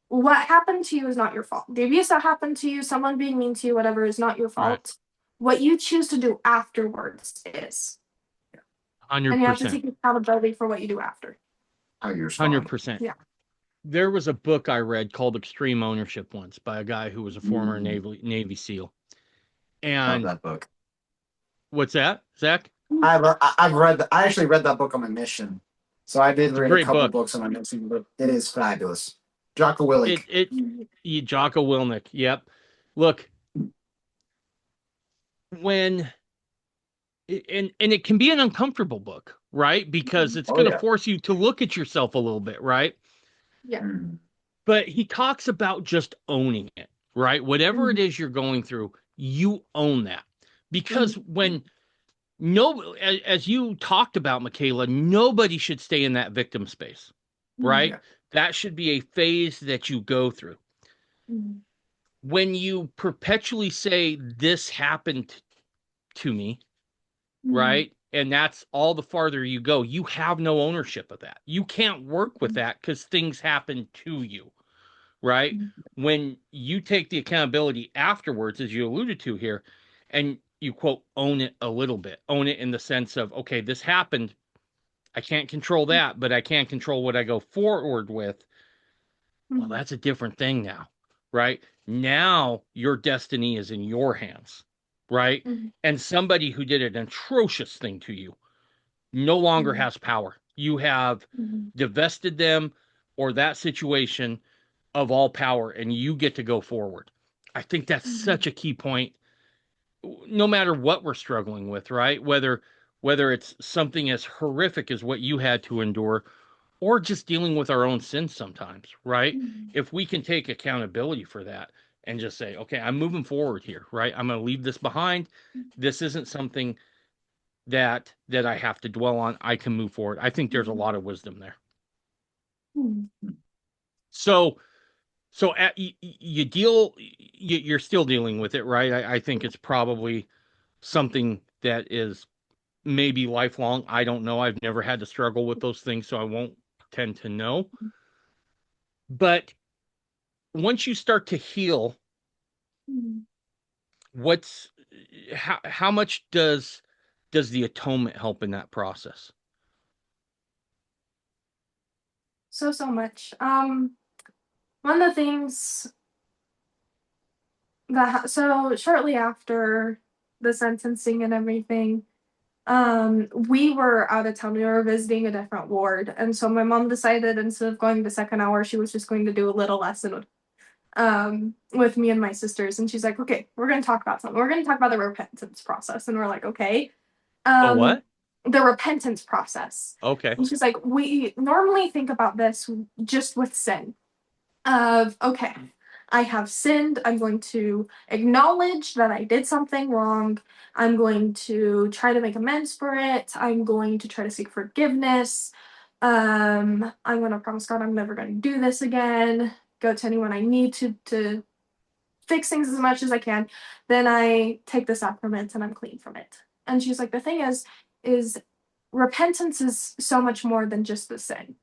what happened to you is not your fault. The abuse that happened to you, someone being mean to you, whatever, is not your Right. fault. What you choose to do afterwards is. And you have to 100%. take accountability for what you do after. How you respond. 100%. Yeah. There was a book I read called Extreme Ownership once by a guy who was a former Navy SEAL. Love And that book. what's that, Zach? I've read. I actually read that book on my mission. So I did It's a read a great couple book. books on my mission, but it is fabulous. Jocko Willink. Jocko Willink. Yep. Look, when and it can be an uncomfortable book, right? Because it's Oh going to yeah. force you to look at yourself a little bit, right? Yeah. But he talks about just owning it, right? Whatever it is you're going through, you own that. Because when no, as you talked about, Mckayla, nobody should stay in that victim space, right? Yeah. That should be a phase that you go through. When you perpetually say, this happened to me, right? And that's all the farther you go. You have no ownership of that. You can't work with that because things happen to you, right? When you take the accountability afterwards, as you alluded to here, and you quote, own it a little bit, own it in the sense of, okay, this happened. I can't control that, but I can control what I go forward with. Well, that's a different thing now, right? Now your destiny is in your hands, right? And somebody who did an atrocious thing to you no longer has power. You have divested them or that situation of all power, and you get to go forward. I think that's such a key point, no matter what we're struggling with, right? Whether it's something as horrific as what you had to endure, or just dealing with our own sins sometimes, right? If we can take accountability for that and just say, okay, I'm moving forward here, right? I'm going to leave this behind. This isn't something that I have to dwell on. I can move forward. I think there's a lot of wisdom there. So you're still dealing with it, right? I think it's probably something that is maybe lifelong. I don't know. I've never had to struggle with those things, so I won't tend to know. But once you start to heal, what's how much does the atonement help in that process? so much. One of the things that so shortly after the sentencing and everything, we were out of town. We were visiting a different ward, and so my mom decided instead of going the second hour, she was just going to do a little lesson with me and my sisters. And she's like, "Okay, we're going to talk about something. We're going to talk about the repentance process." And we're like, "Okay." Oh, Um, what? the repentance process. Okay. And she's like, "We normally think about this just with sin. Of okay, I have sinned. I'm going to acknowledge that I did something wrong. I'm going to try to make amends for it. I'm going to try to seek forgiveness. I'm going to promise God I'm never going to do this again. Go to anyone I need to fix things as much as I can. Then I take the sacrament and I'm clean from it." And she's like, "The thing is repentance is so much more than just the sin,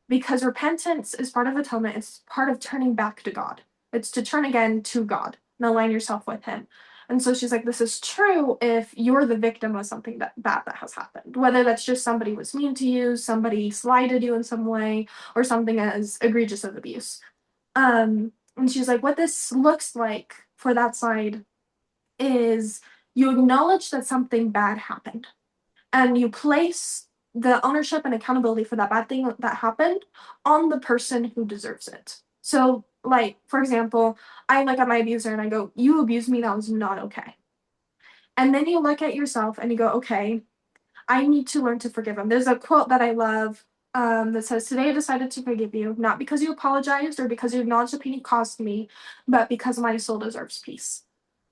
because repentance is part of atonement. It's part of turning back to God. It's to turn again to God and align yourself with Him." And so she's like, "This is true if you're the victim of something that has happened, whether that's just somebody was mean to you, somebody slighted you in some way, or something as egregious as abuse." And she's like, "What this looks like for that side is you acknowledge that something bad happened and you place the ownership and accountability for that bad thing that happened on the person who deserves it." So, like, for example, I look at my abuser and I go, "You abused me, that was not okay." And then you look at yourself and you go, "Okay, I need to learn to forgive him." There's a quote that I love that says, "Today I decided to forgive you, not because you apologized or because you acknowledged the pain you caused me, but because my soul deserves peace."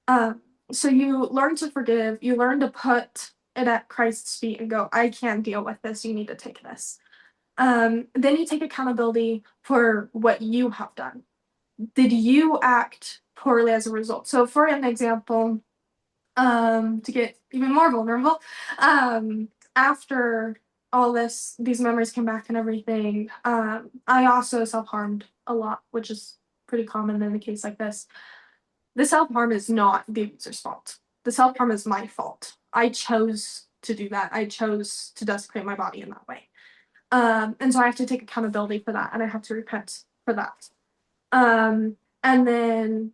Um, so you learn to forgive, you learn to put it at Christ's feet and go, "I can't deal with this, you need to take this." Then you take accountability for what you have done. Did you act poorly as a result? So for an example, to get even more vulnerable, after all these memories came back and everything, I also self-harmed a lot, which is pretty common in a case like this. The self-harm is not the abuser's fault. The self-harm is my fault. I chose to do that. I chose to desecrate my body in that way. And so I have to take accountability for that, and I have to repent for that. And then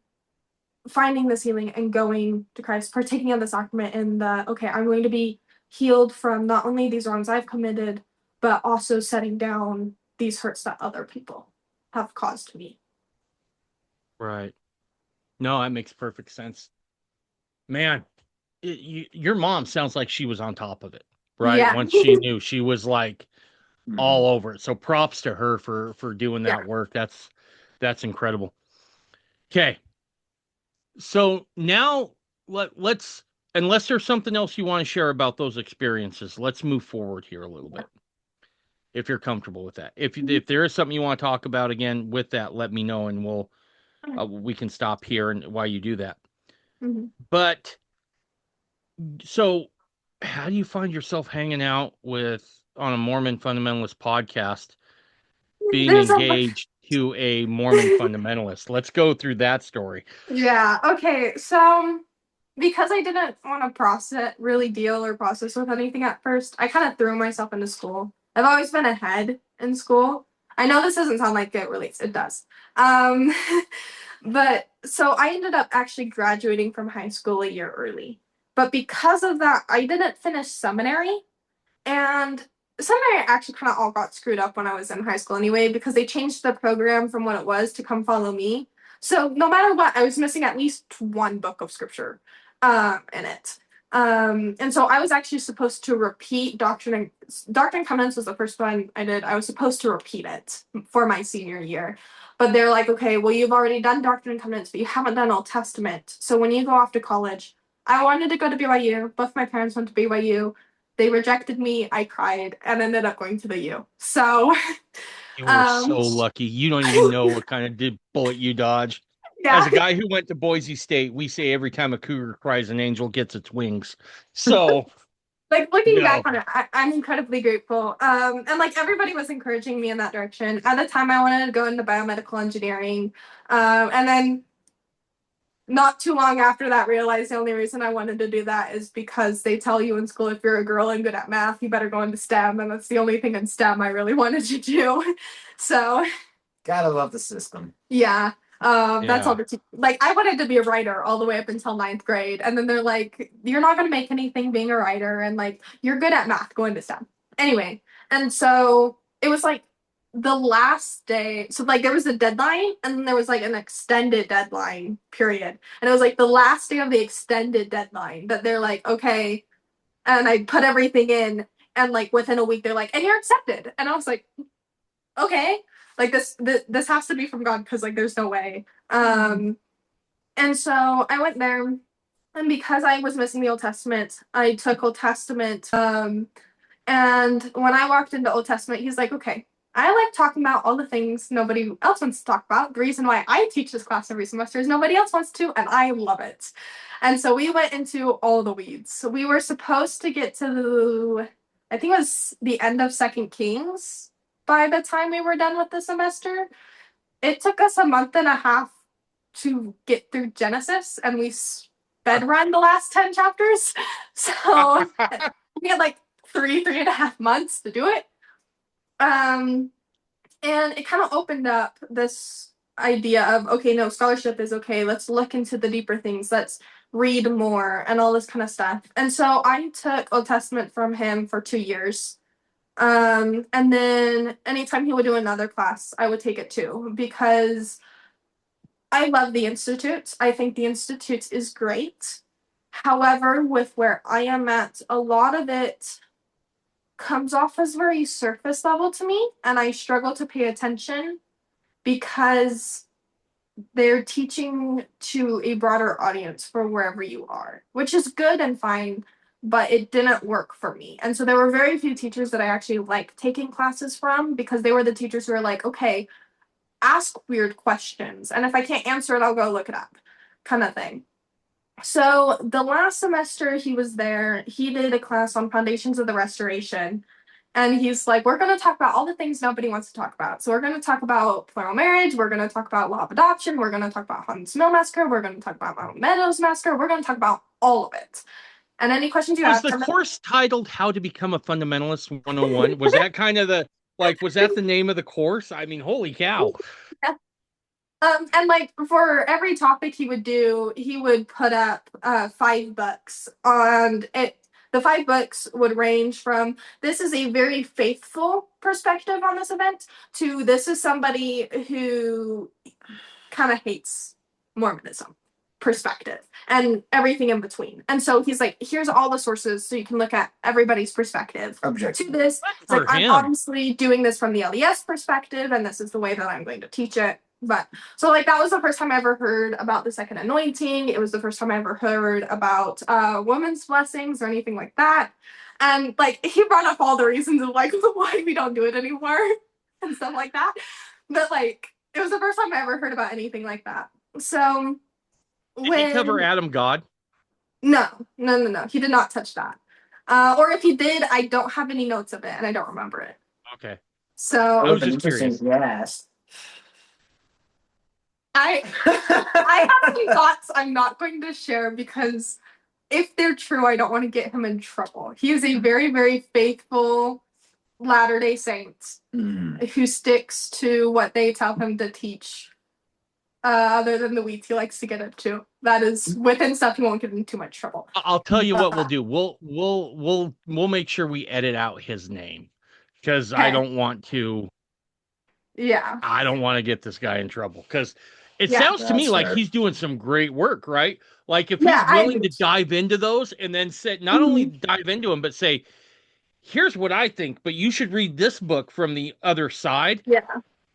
finding this healing and going to Christ, partaking of the sacrament, and okay, I'm going to be healed from not only these wrongs I've committed, but also setting down these hurts that other people have caused me. Right. No, that makes perfect sense. Man, your mom sounds like she was on top of it, right? Yeah. Once she knew, she was like Mhm. all over it. So props to her for doing Yeah. that work. That's incredible. Okay. So now let's unless there's something else you want to share about those experiences, let's move forward here a little bit. If you're comfortable with that. If there is something you want to talk about again with that, let me know and we can stop here and while you do that. Mhm. But so how do you find yourself hanging out with on a Mormon fundamentalist podcast being There's a engaged to a Mormon fundamentalist? Let's go through that story. Yeah, okay. So because I didn't want to really deal or process with anything at first, I kind of threw myself into school. I've always been ahead in school. I know this doesn't sound like it relates. It does. Um, but so I ended up actually graduating from high school a year early. But because of that, I didn't finish seminary. And seminary actually kind of all got screwed up when I was in high school anyway, because they changed the program from what it was to Come Follow Me. So no matter what, I was missing at least one book of scripture in it. And so I was actually supposed to repeat Doctrine and Covenants was the first one I did. I was supposed to repeat it for my senior year. But they're like, "Okay, well, you've already done Doctrine and Covenants, but you haven't done Old Testament. So when you go off to college," I wanted to go to BYU. Both my parents went to BYU. They rejected me. I cried and ended up going to the U. So, You were um, so lucky. You don't even know what kind of bullet you dodged. As yeah, a guy who went to Boise State, we say every time a cougar cries, an angel gets its wings. So, like looking back no. on it, I'm incredibly grateful. And like everybody was encouraging me in that direction. At the time, I wanted to go into biomedical engineering. And then not too long after that, realized the only reason I wanted to do that is because they tell you in school if you're a girl and good at math, you better go into STEM, and that's the only thing in STEM I really wanted to do. So Gotta love the system. yeah, that's all Yeah. like I wanted to be a writer all the way up until ninth grade, and then they're like, "You're not gonna make anything being a writer, and like you're good at math, go into STEM." Anyway, and so it was like the last day. So like there was a deadline, and then there was like an extended deadline period, and it was like the last day of the extended deadline that they're like, "Okay," and I put everything in, and like within a week they're like, "And you're accepted," and I was like, okay, like this has to be from God because like there's no way. And so I went there, and because I was missing the Old Testament, I took Old Testament. And when I walked into Old Testament, he's like, okay, I like talking about all the things nobody else wants to talk about. The reason why I teach this class every semester is nobody else wants to, and I love it. And so we went into all the weeds. So we were supposed to get to, I think it was the end of Second Kings by the time we were done with the semester. It took us a month and a half to get through Genesis, and we sped run the last 10 chapters. So we had like 3.5 months to do it. And it kind of opened up this idea of, okay, no, scholarship is okay. Let's look into the deeper things. Let's read more and all this kind of stuff. And so I took Old Testament from him for 2 years. And then anytime he would do another class, I would take it too, because I love the Institute. I think the Institute is great. However, with where I am at, a lot of it comes off as very surface level to me, and I struggle to pay attention because they're teaching to a broader audience for wherever you are, which is good and fine, but it didn't work for me. And so there were very few teachers that I actually liked taking classes from, because they were the teachers who were like, okay, ask weird questions, and if I can't answer it, I'll go look it up, kind of thing. So the last semester he was there, he did a class on Foundations of the Restoration. And he's like, we're going to talk about all the things nobody wants to talk about. So we're going to talk about plural marriage. We're going to talk about law of adoption. We're going to talk about Hunts Mill Massacre. We're going to talk about Mount Meadows Massacre. We're going to talk about all of it. And any questions you Was have? the course titled How to Become a Fundamentalist 101? Was that kind of the, like, was that the name of the course? I mean, holy cow. Yeah. And like for every topic he would do, he would put up 5 books on it. The 5 books would range from, this is a very faithful perspective on this event, to this is somebody who kind of hates Mormonism perspective, and everything in between. And so he's like, here's all the sources so you can look at everybody's perspective. Objective. To this, it's like, I'm obviously doing this from the LDS perspective, and this is the way that I'm going to teach it. But so like that was the first time I ever heard about the second anointing. It was the first time I ever heard about women's blessings or anything like that. And like he brought up all the reasons of like why we don't do it anymore and stuff like that. But like it was the first time I ever heard about anything like that. So did he cover Adam God? No. He did not touch that. Or if he did, I don't have any notes of it, and I don't remember it. Okay. So I was just curious. Yes. I have some thoughts I'm not going to share, because if they're true, I don't want to get him in trouble. He is a very, very faithful Latter-day Saint who sticks to what they tell him to teach. Other than the weeds he likes to get into, that is within stuff he won't get in too much trouble. I'll tell you what we'll do. We'll make sure we edit out his name, because I don't want to. Yeah. I don't want to get this guy in trouble, because it sounds to me like he's doing some great work, right? Like if he's willing to dive into those and then say, not only dive into them, but say, here's what I think, but you should read this book from the other side. Yeah.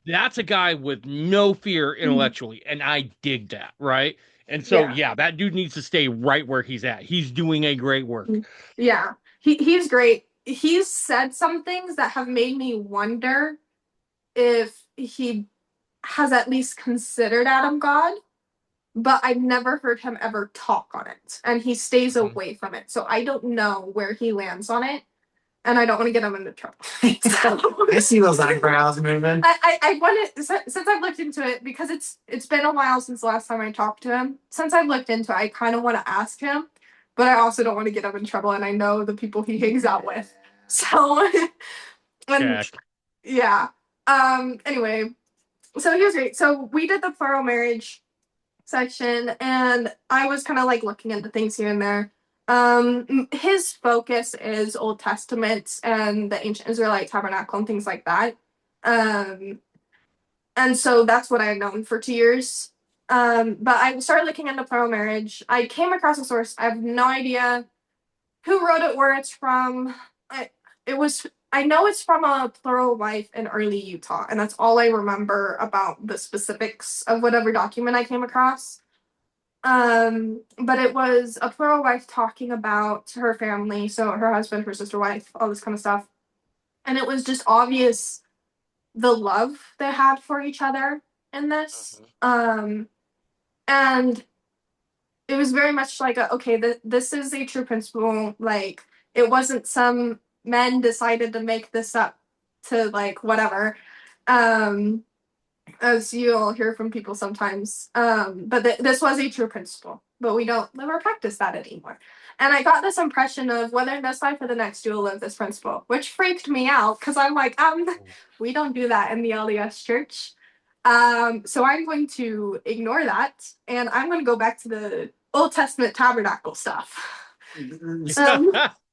That's a guy with no fear intellectually, and I dig that, right? And so, yeah, that dude needs to stay right where he's at. He's doing a great work. Yeah, he's great. He's said some things that have made me wonder if he has at least considered Adam God, but I've never heard him ever talk on it, and he stays away from it. So I don't know where he lands on it. and I don't want to get him into trouble. So, I see those eyebrows moving. I want to, since I've looked into it, because it's been a while since the last time I talked to him. Since I've looked into it, I kind of want to ask him, but I also don't want to get him in trouble, and I know the people he hangs out with. So, and Check. yeah. Anyway, so he was great. So we did the plural marriage section, and I was kind of like looking into things here and there. His focus is Old Testament and the ancient Israelite tabernacle and things like that. Um, and so that's what I had known for 2 years. But I started looking into plural marriage. I came across a source. I have no idea who wrote it, where it's from. It was, I know it's from a plural wife in early Utah, and that's all I remember about the specifics of whatever document I came across. But it was a plural wife talking about her family, so her husband, her sister, wife, all this kind of stuff. And it was just obvious the love they had for each other in this. And it was very much like, okay, this is a true principle. Like, it wasn't some men decided to make this up to like whatever. As you'll hear from people sometimes. But this was a true principle, but we don't live or practice that anymore. And I got this impression of whether in this life or the next, you will live this principle, which freaked me out because I'm like, we don't do that in the LDS Church. So I'm going to ignore that, and I'm going to go back to the Old Testament tabernacle stuff.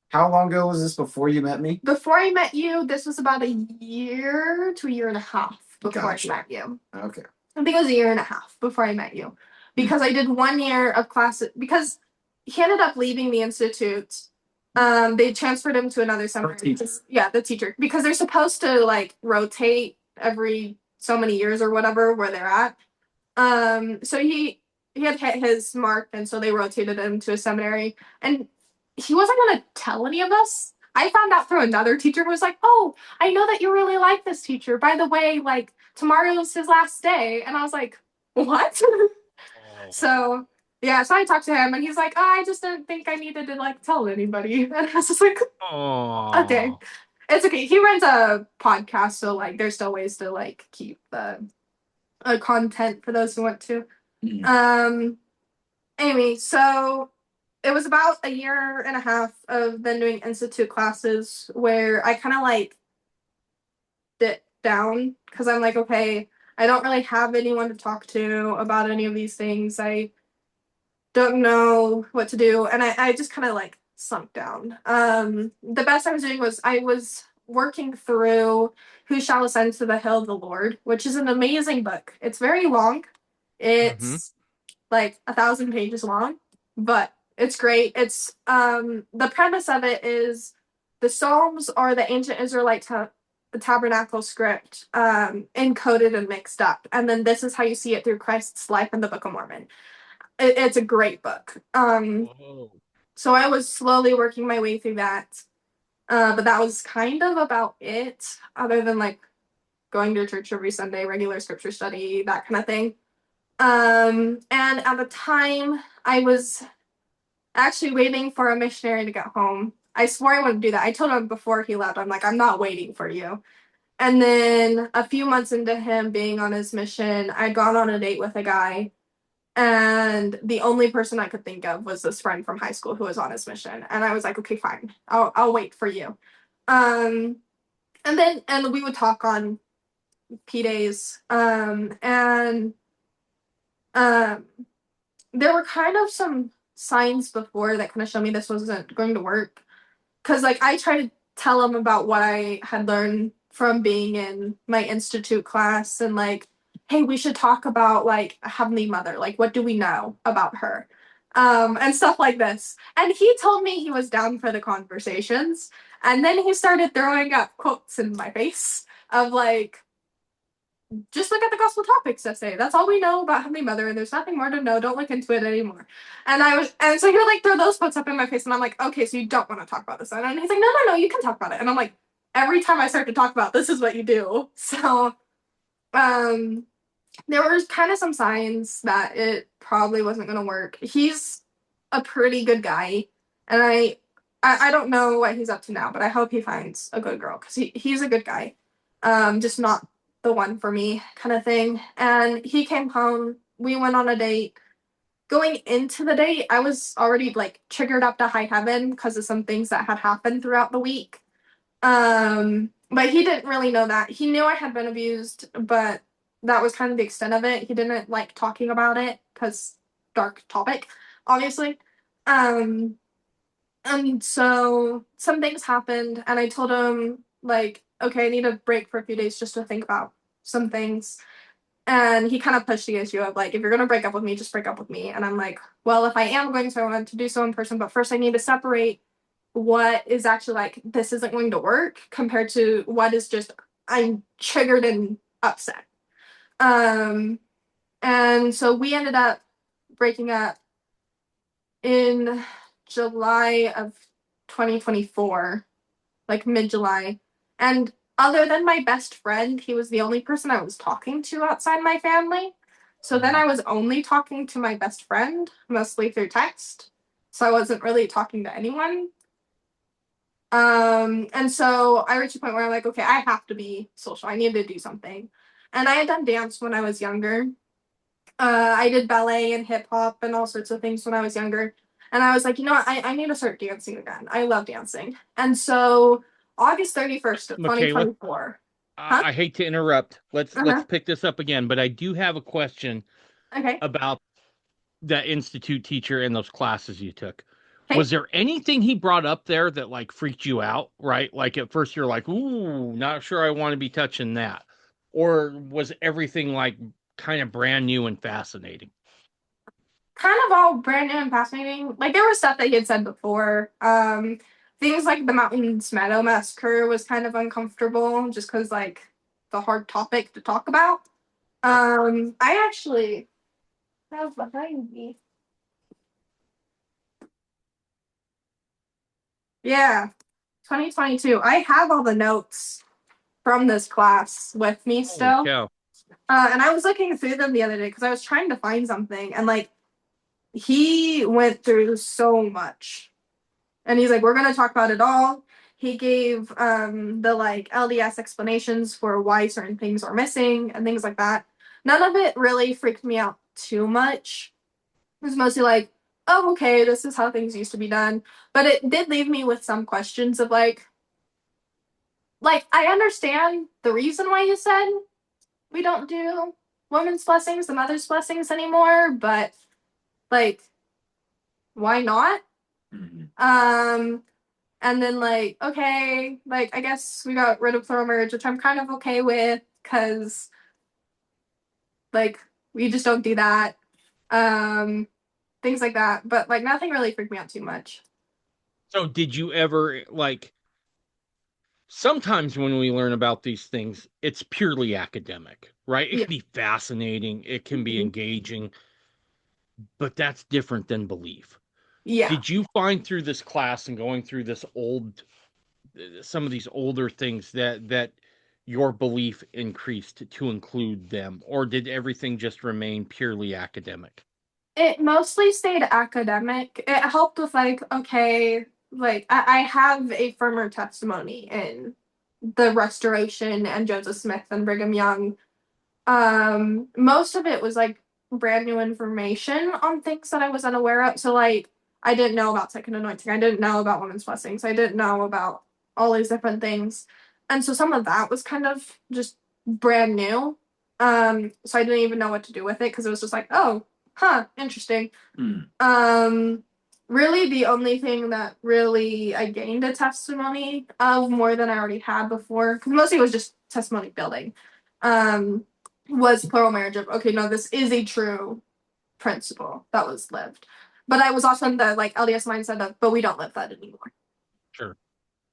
How long ago was this before you met me? Before I met you, this was about a year to a year and a half before Gotcha. I met you. Okay. I think it was a year and a half before I met you. Because I did 1 year of class, because he ended up leaving the institute. They transferred him to another seminary. Yeah, the teacher. Because they're supposed to like rotate every so many years or whatever where they're at. So he had hit his mark, and so they rotated him to a seminary. And he wasn't gonna tell any of us. I found out through another teacher who was like, "Oh, I know that you really like this teacher. By the way, like tomorrow's his last day." And I was like, "What?" So yeah, so I talked to him, and he's like, "Oh, I just didn't think I needed to like tell anybody." And I was just like, "Okay, it's okay." He runs a podcast, so like there's still ways to like keep the content for those who want to. Anyway, so it was about a year and a half of then doing institute classes where I kind of like sit down because I'm like, okay, I don't really have anyone to talk to about any of these things. I don't know what to do. And I just kind of like sunk down. The best I was doing was I was working through Who Shall Ascend to the Hill of the Lord, which is an amazing book. It's very long. It's like 1,000 pages long, but it's great. It's the premise of it is the Psalms are the ancient Israelite the tabernacle script encoded and mixed up, and then this is how you see it through Christ's life in the Book of Mormon. It's a great book. So I was slowly working my way through that, but that was kind of about it, other than like going to church every Sunday, regular scripture study, that kind of thing. And at the time, I was actually waiting for a missionary to get home. I swore I wouldn't do that. I told him before he left, I'm like, I'm not waiting for you. And then a few months into him being on his mission, I'd gone on a date with a guy, and the only person I could think of was this friend from high school who was on his mission. And I was like, okay, fine, I'll wait for you. And we would talk on P days. And there were kind of some signs before that kind of showed me this wasn't going to work. Because like I tried to tell him about what I had learned from being in my institute class, and like, hey, we should talk about like a Heavenly Mother. Like, what do we know about her? And stuff like this. And he told me he was down for the conversations. And then he started throwing up quotes in my face of like, just look at the gospel topics essay. That's all we know about Heavenly Mother, and there's nothing more to know. Don't look into it anymore. And so he would like throw those quotes up in my face, and I'm like, okay, so you don't want to talk about this. And he's like, no, you can talk about it. And I'm like, every time I start to talk about this is what you do. So, there were kind of some signs that it probably wasn't going to work. He's a pretty good guy, and I don't know what he's up to now, but I hope he finds a good girl because he's a good guy. Just not the one for me kind of thing. And he came home. We went on a date. Going into the date, I was already like triggered up to high heaven because of some things that had happened throughout the week. But he didn't really know that. He knew I had been abused, but that was kind of the extent of it. He didn't like talking about it because dark topic, obviously. Um, and so some things happened, and I told him, like, okay, I need a break for a few days just to think about some things. And he kind of pushed the issue of, like, if you're going to break up with me, just break up with me. And I'm like, well, if I am going to, I want to do so in person, but first I need to separate what is actually like, this isn't going to work compared to what is just, I'm triggered and upset. Um, and so we ended up breaking up in July of 2024, like mid July. And other than my best friend, he was the only person I was talking to outside my family. So then I was only talking to my best friend, mostly through text. So I wasn't really talking to anyone. And so I reached a point where I'm like, okay, I have to be social. I need to do something. And I had done dance when I was younger. I did ballet and hip hop and all sorts of things when I was younger. And I was like, you know what? I need to start dancing again. I love dancing. And so August 31st of Mckayla, 2024. Huh? I hate to interrupt. Let's Uh-huh. pick this up again, but I do have a question Okay. about that institute teacher and those classes you took. Okay. Was there anything he brought up there that like freaked you out, right? Like at first you're like, "Ooh, not sure I want to be touching that." Or was everything like kind of brand new and fascinating? Kind of all brand new and fascinating. Like there was stuff that he had said before. Things like the Mountains Meadow Massacre was kind of uncomfortable just because like the hard topic to talk about. I actually have behind me. Yeah, 2022. I have all the notes from this class with me Holy still. cow. And I was looking through them the other day because I was trying to find something, and like he went through so much. And he's like, we're gonna talk about it all. He gave the like LDS explanations for why certain things are missing and things like that. None of it really freaked me out too much. It was mostly like, oh, okay, this is how things used to be done. But it did leave me with some questions of like I understand the reason why you said we don't do women's blessings, the mother's blessings anymore, but like, why not? Um, and then like, okay, like I guess we got rid of plural marriage, which I'm kind of okay with because like we just don't do that. Um, things like that. But like nothing really freaked me out too much. So did you ever like sometimes when we learn about these things, it's purely academic, right? It Yeah. can be fascinating, it can be Mhm. engaging, but that's different than belief. Yeah. Did you find through this class and going through this old some of these older things that your belief increased to include them, or did everything just remain purely academic? It mostly stayed academic. It helped with like, okay, like I have a firmer testimony in the Restoration and Joseph Smith and Brigham Young. Most of it was like brand new information on things that I was unaware of. So like I didn't know about second anointing. I didn't know about women's blessings. I didn't know about all these different things. And so some of that was kind of just brand new. So I didn't even know what to do with it because it was just like, oh, huh, interesting. Um, really the only thing that really I gained a testimony of more than I already had before, because mostly it was just testimony building. Um, was plural marriage of okay, no, this is a true principle that was lived. But I was also in the like LDS mindset of, but we don't live that anymore. Sure,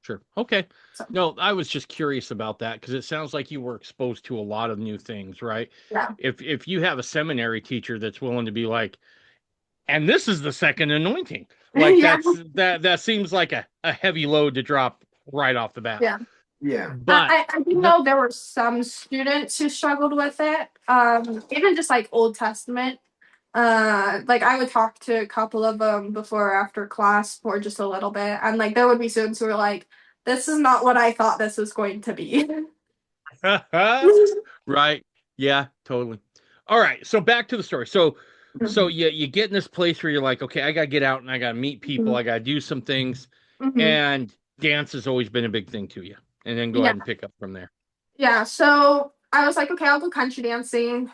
sure. Okay. So No, I was just curious about that because it sounds like you were exposed to a lot of new things, right? yeah. If you have a seminary teacher that's willing to be like, and this is the second anointing, like Yeah. that seems like a heavy load to drop right off the bat. Yeah. Yeah. But I do the know there were some students who struggled with it. Even just like Old Testament. Like I would talk to a couple of them before or after class for just a little bit, and like there would be students who were like, "This is not what I thought this was going to be." Right. Yeah, totally. All right. So back to the story. So you get in this place where you're like, okay, I gotta get out and I gotta meet people, I gotta do some things, Mhm. and dance has always been a big thing to you. And then go Yeah, ahead and pick up from there. yeah. So I was like, okay, I'll go country dancing.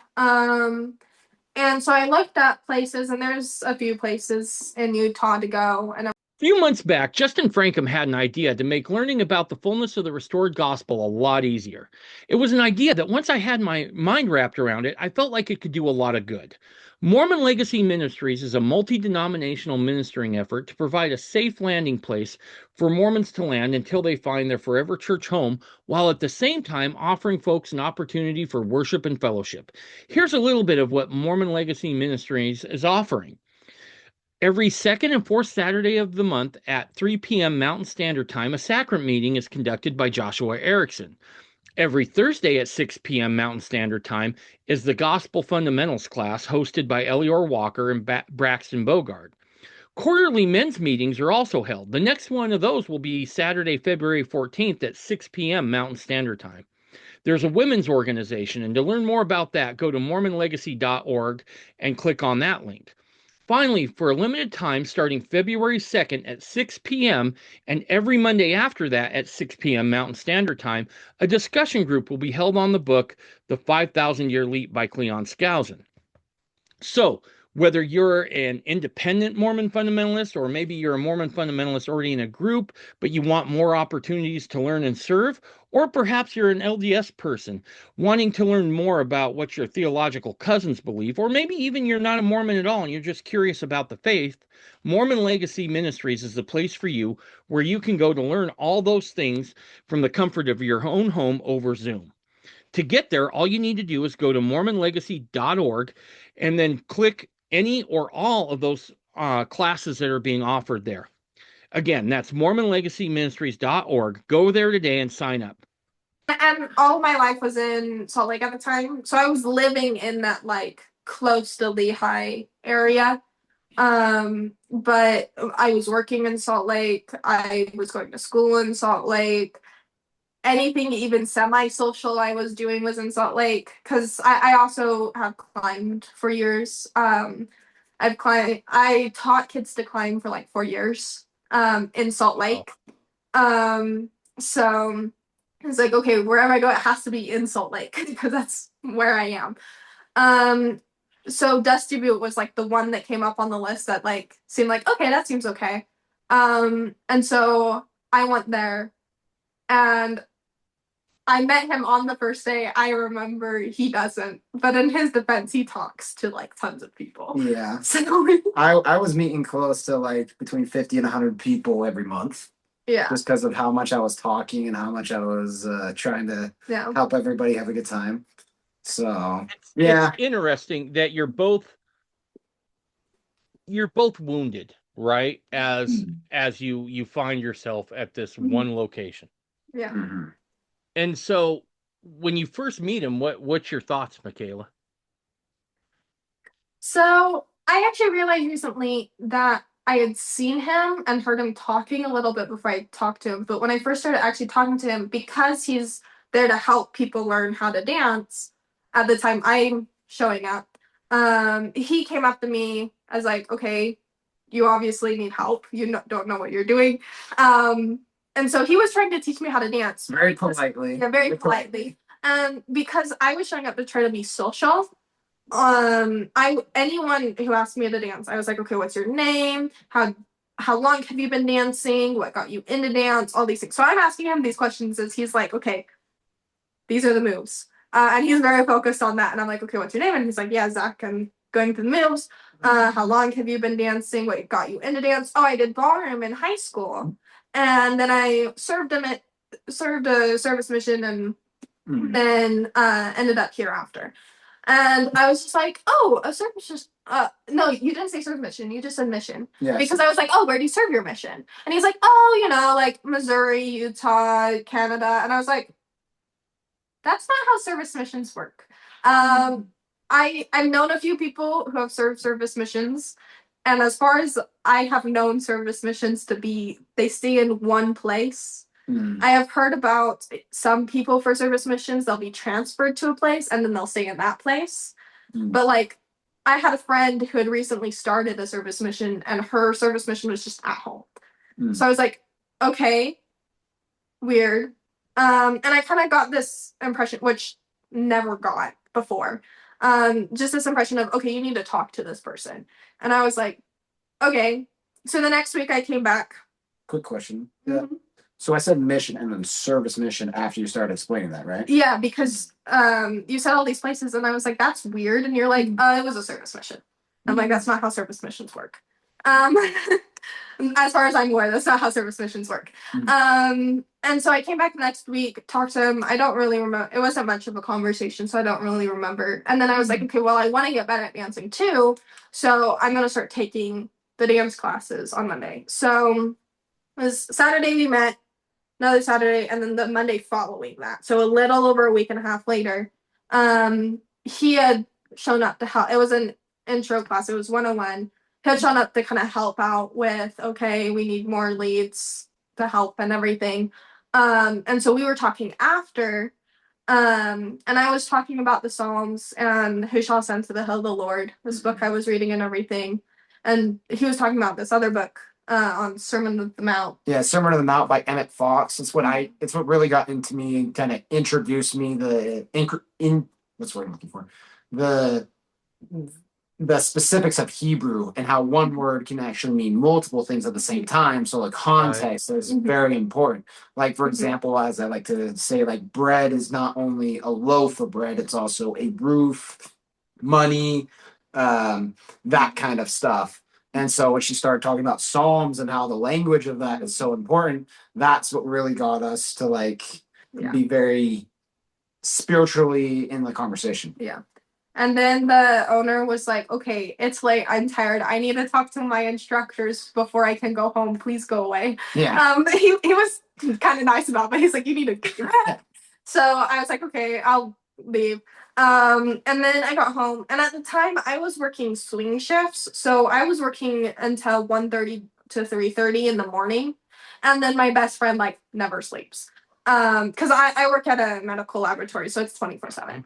And so I looked at places, and there's a few places in Utah to go, and A few months back, Justin Frankham had an idea to make learning about the fullness of the restored gospel a lot easier. It was an idea that once I had my mind wrapped around it, I felt like it could do a lot of good. Mormon Legacy Ministries is a multi denominational ministering effort to provide a safe landing place for Mormons to land until they find their forever church home, while at the same time offering folks an opportunity for worship and fellowship. Here's a little bit of what Mormon Legacy Ministries is offering. Every second and fourth Saturday of the month at 3 p.m. Mountain Standard Time, a sacrament meeting is conducted by Joshua Erickson. Every Thursday at 6 p.m. Mountain Standard Time is the Gospel Fundamentals class hosted by Elior Walker and Braxton Bogard. Quarterly men's meetings are also held. The next one of those will be Saturday, February 14th at 6 p.m. Mountain Standard Time. There's a women's organization, and to learn more about that, go to mormonlegacy.org and click on that link. Finally, for a limited time starting February 2nd at 6 p.m. and every Monday after that at 6 p.m. Mountain Standard Time, a discussion group will be held on the book The 5,000 Year Leap by Cleon Skousen. So, whether you're an independent Mormon fundamentalist or maybe you're a Mormon fundamentalist already in a group, but you want more opportunities to learn and serve, or perhaps you're an LDS person wanting to learn more about what your theological cousins believe, or maybe even you're not a Mormon at all and you're just curious about the faith, Mormon Legacy Ministries is the place for you where you can go to learn all those things from the comfort of your own home over Zoom. To get there, all you need to do is go to mormonlegacy.org and then click any or all of those classes that are being offered there. Again, that's mormonlegacyministries.org. Go there today and sign up. and all my life was in Salt Lake at the time, so I was living in that like close to Lehigh area. But I was working in Salt Lake. I was going to school in Salt Lake. Anything even semi-social I was doing was in Salt Lake because I also have climbed for years. I taught kids to climb for like 4 years in Salt Oh. Lake. So it's like, okay, wherever I go, it has to be in Salt Lake because that's where I am. Um, so Dusty Butte was like the one that came up on the list that like seemed like, okay, that seems okay. And so I went there and I met him on the first day. I remember he doesn't, but in his defense, he talks to like tons of people. Yeah. So I was meeting close to like between 50 and 100 people every month. Yeah. Just because of how much I was talking and how much I was trying to help everybody have a good time. So it's interesting that you're both wounded, right? As you find yourself at this one location. Yeah. Mm-hmm. And so when you first meet him, what's your thoughts, Mckayla? So I actually realized recently that I had seen him and heard him talking a little bit before I talked to him. But when I first started actually talking to him, because he's there to help people learn how to dance, at the time I'm showing up, he came up to me as like, okay, you obviously need help. You don't know what you're doing. And so he was trying to teach me how to dance. Very politely. Yeah, very politely. Because I was showing up to try to be social. Anyone who asked me to dance, I was like, okay, what's your name? How long have you been dancing? What got you into dance? All these things. So I'm asking him these questions as he's like, okay, these are the moves. And he's very focused on that. And I'm like, okay, what's your name? And he's like, yeah, Zach, I'm going through the moves. How long have you been dancing? What got you into dance? Oh, I did ballroom in high school. And then I served a service mission and then ended up here after. And I was just like, oh, a service mission. No, you didn't say serve mission. You just said mission. Yes. Because I was like, oh, where do you serve your mission? And he's like, oh, like Missouri, Utah, Canada. And I was like, that's not how service missions work. I I've known a few people who have served service missions, and as far as I have known service missions to be, they stay in one place. I have heard about some people for service missions, they'll be transferred to a place and then they'll stay in that place. But like, I had a friend who had recently started a service mission, and her service mission was just at home. So I was like, okay, weird. And I kind of got this impression, which never got before. Just this impression of, okay, you need to talk to this person. And I was like, okay. So the next week I came back. Quick question. Yeah. So I said mission and then service mission after you started explaining that, right? Yeah, because you said all these places, and I was like, that's weird. And you're like, it was a service mission. I'm like, that's not how service missions work. As far as I'm aware, that's not how service missions work. And so I came back the next week, talked to him. I don't really remember. It wasn't much of a conversation, so I don't really remember. And then I was like, okay, well, I want to get better at dancing too, so I'm going to start taking the dance classes on Monday. So it was Saturday we met, another Saturday, and then the Monday following that. So a little over a week and a half later, he had shown up to help. It was an intro class. It was 101. He had shown up to kind of help out with, okay, we need more leads to help and everything. And so we were talking after, and I was talking about the Psalms and who shall ascend to the hill of the Lord, this book I was reading and everything. And he was talking about this other book on Sermon on the Mount. Yeah, Sermon on the Mount by Emmett Fox. It's what really got into me and kind of introduced me what's what I'm looking for, the specifics of Hebrew and how one word can actually mean multiple things at the same time. So like context is very important. Like for example, as I like to say, like bread is not only a loaf of bread, it's also a roof, money, that kind of stuff. And so when she started talking about Psalms and how the language of that is so important, that's what really got us to be very spiritually in the conversation. Yeah. And then the owner was like, okay, it's late. I'm tired. I need to talk to my instructors before I can go home. Please go away. Yeah. He was kind of nice about it, but he's like, you need to get your head. So I was like, okay, I'll leave. And then I got home, and at the time I was working swing shifts. So I was working until 1:30 to 3:30 in the morning. And then my best friend never sleeps. Because I work at a medical laboratory, so it's 24/7.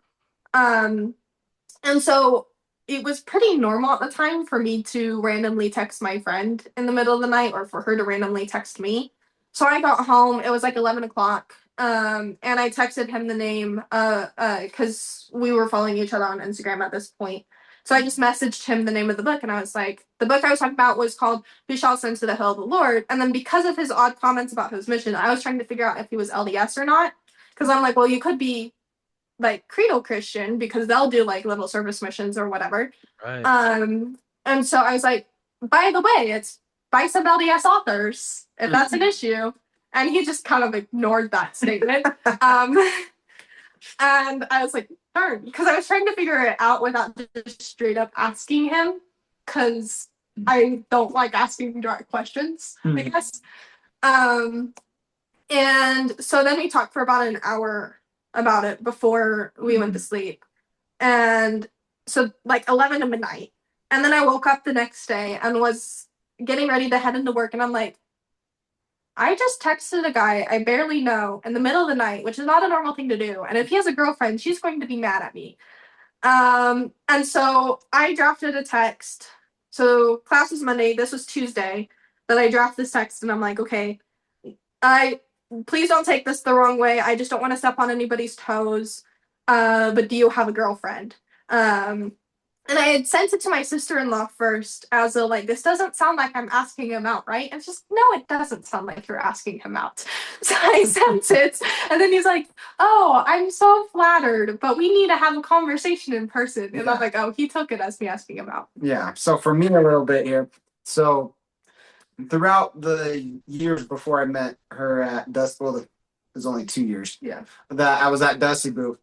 And so it was pretty normal at the time for me to randomly text my friend in the middle of the night, or for her to randomly text me. So I got home, it was 11 o'clock, and I texted him the name, because we were following each other on Instagram at this point. So I just messaged him the name of the book, and I was like, the book I was talking about was called Who Shall Ascend to the Hill of the Lord? And then because of his odd comments about his mission, I was trying to figure out if he was LDS or not. Because I'm like, well, you could be creedal Christian, because they'll do little service missions or whatever. Right. And so I was like, by the way, it's by some LDS authors, if that's an issue. And he just kind of ignored that statement. And I was like, darn, because I was trying to figure it out without just straight up asking him, because I don't like asking direct questions, I guess. And so then we talked for about an hour about it before we went to sleep. And so 11 to midnight. And then I woke up the next day and was getting ready to head into work, and I'm like, I just texted a guy I barely know in the middle of the night, which is not a normal thing to do. And if he has a girlfriend, she's going to be mad at me. And so I drafted a text. So class was Monday. This was Tuesday that I drafted this text, and I'm like, okay, please don't take this the wrong way. I just don't want to step on anybody's toes. But do you have a girlfriend? And I had sent it to my sister-in-law first as this doesn't sound like I'm asking him out, right? And it's just, no, it doesn't sound like you're asking him out. So I sent it, and then he's like, oh, I'm so flattered, but we need to have a conversation in person. And I'm like, oh, he took it as me asking him out. Yeah, so for me a little bit here. So throughout the years before I met her at Dusty, well, it was only 2 years. Yeah. That I was at Dusty Booth.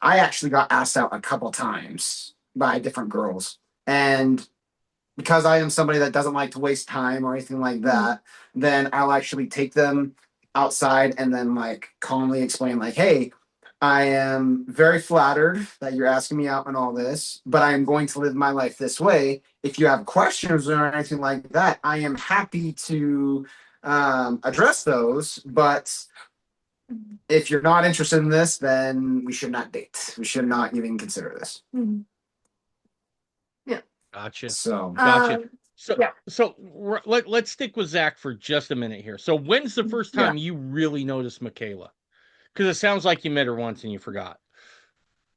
I actually got asked out a couple times by different girls. And because I am somebody that doesn't like to waste time or anything like that, then I'll actually take them outside and then calmly explain hey, I am very flattered that you're asking me out on all this, but I am going to live my life this way. If you have questions or anything like that, I am happy to address those. But if you're not interested in this, then we should not date. We should not even consider this. Mhm. Yeah. Gotcha. So, Gotcha. So, yeah. let's stick with Zach for just a minute here. So, when's the first time you really noticed Mckayla? Because it sounds like you met her once and you forgot.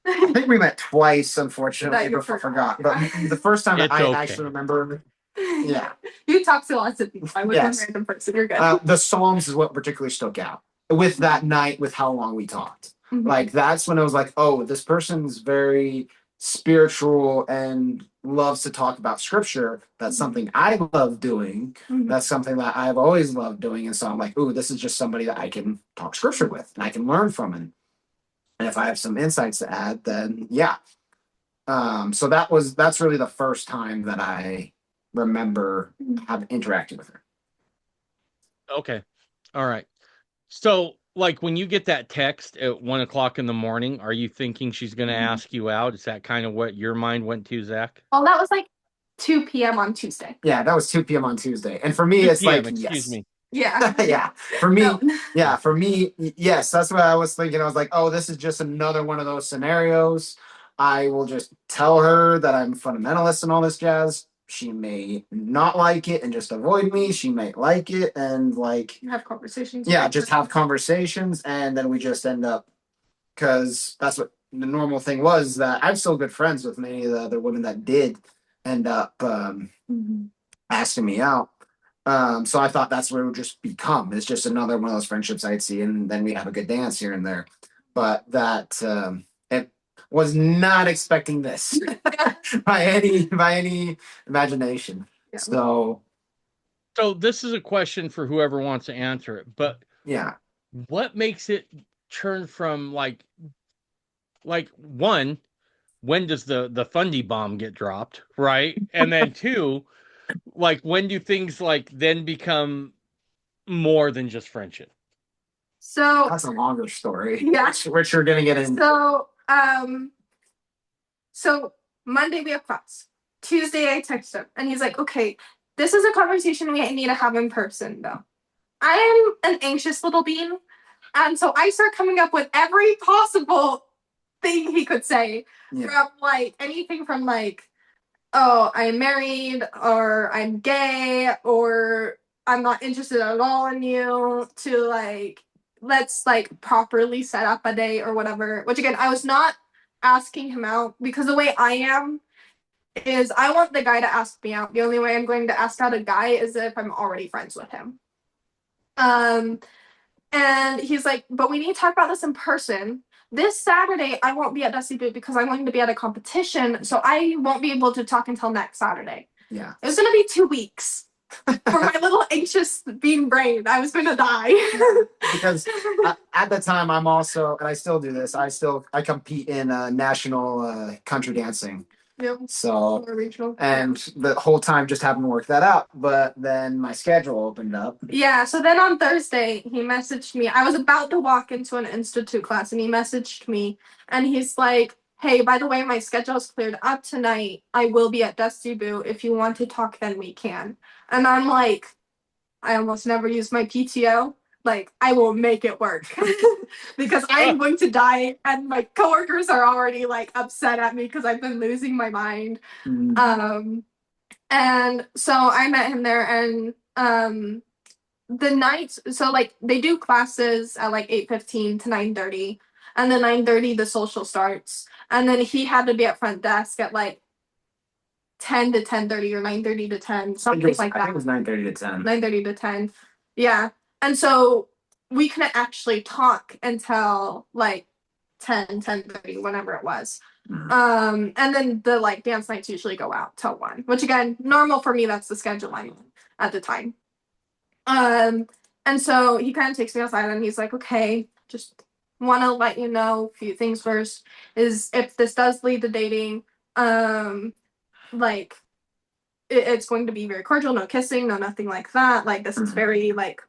I think we met twice, unfortunately, That you before I forgot, forgot. yeah. But the first time that It's I okay. actually remember, yeah, You talk to lots of people. I was Yes. one random person. You're good. the Psalms is what particularly stuck out with that night, with how long we talked. Mhm. Like, that's when I was like, oh, this person's very spiritual and loves to talk about scripture. That's something I love doing. Mhm. That's something that I've always loved doing. And so I'm like, ooh, this is just somebody that I can talk scripture with and I can learn from. And if I have some insights to add, then yeah. So that's really the first time that I remember having interacted with her. Okay. All right. So, like, when you get that text at 1 o'clock in the morning, are you thinking she's going to ask you out? Is that kind of what your mind went to, Zach? Well, that was like 2 p.m. on Tuesday. Yeah, that was 2 p.m. on Tuesday. And for me, 2 it's p.m., like, excuse yes. me. Yeah. Yeah. For me, No. yeah, for me, yes, that's what I was thinking. I was like, oh, this is just another one of those scenarios. I will just tell her that I'm a fundamentalist and all this jazz. She may not like it and just avoid me. She may like it and like Have conversations. yeah, with just her. have conversations and then we just end up because that's what the normal thing was that I'm still good friends with many of the other women that did end up Mhm. asking me out. So I thought that's where it would just become. It's just another one of those friendships I'd see, and then we have a good dance here and there. But that it was not expecting this by any imagination. Yeah. So So, this is a question for whoever wants to answer it, but yeah, what makes it turn from like one, when does the fundy bomb get dropped, right? And then two, like, when do things like then become more than just friendship? So that's a longer story. Yeah. Which you're gonna get in. So Monday we have class. Tuesday I text him and he's like, okay, this is a conversation we need to have in person though. I am an anxious little bean. And so I start coming up with every possible thing he could say. Yeah. From like anything from like, oh, I'm married, or I'm gay, or I'm not interested at all in you, to like, let's like properly set up a date or whatever. Which again, I was not asking him out because the way I am is I want the guy to ask me out. The only way I'm going to ask out a guy is if I'm already friends with him. And he's like, but we need to talk about this in person. This Saturday, I won't be at Dusty Boot because I'm going to be at a competition, so I won't be able to talk until next Saturday. Yeah. It was going to be 2 weeks. For my little anxious being brain, I was going to die. Because at the time, I'm also, and I still do this. I compete in national country dancing. Yep. So Or regional. and the whole time just haven't worked that out. But then my schedule opened up. Yeah, so then on Thursday, he messaged me. I was about to walk into an institute class, and he messaged me, and he's like, hey, by the way, my schedule's cleared up tonight. I will be at Dusty Boo. If you want to talk, then we can. And I'm like, I almost never use my PTO. Like, I will make it work because I'm going to die, and my coworkers are already like upset at me because I've been losing my mind. Mm-hmm. And so I met him there, and the nights, so like they do classes at like 8:15 to 9:30, and then 9:30 the social starts, and then he had to be at front desk at like 10 to 10:30 or 9:30 to 10, something like that. I think it was 9:30 to 10. 9:30 to 10. Yeah. And so we couldn't actually talk until like 10:30, whenever it was. Mm. And then the like dance nights usually go out till 1, which again, normal for me, that's the schedule I'm on at the time. And so he kind of takes me outside and he's like, okay, just want to let you know a few things first, is if this does lead to dating, like it's going to be very cordial, no kissing, no nothing like that. Like this is very like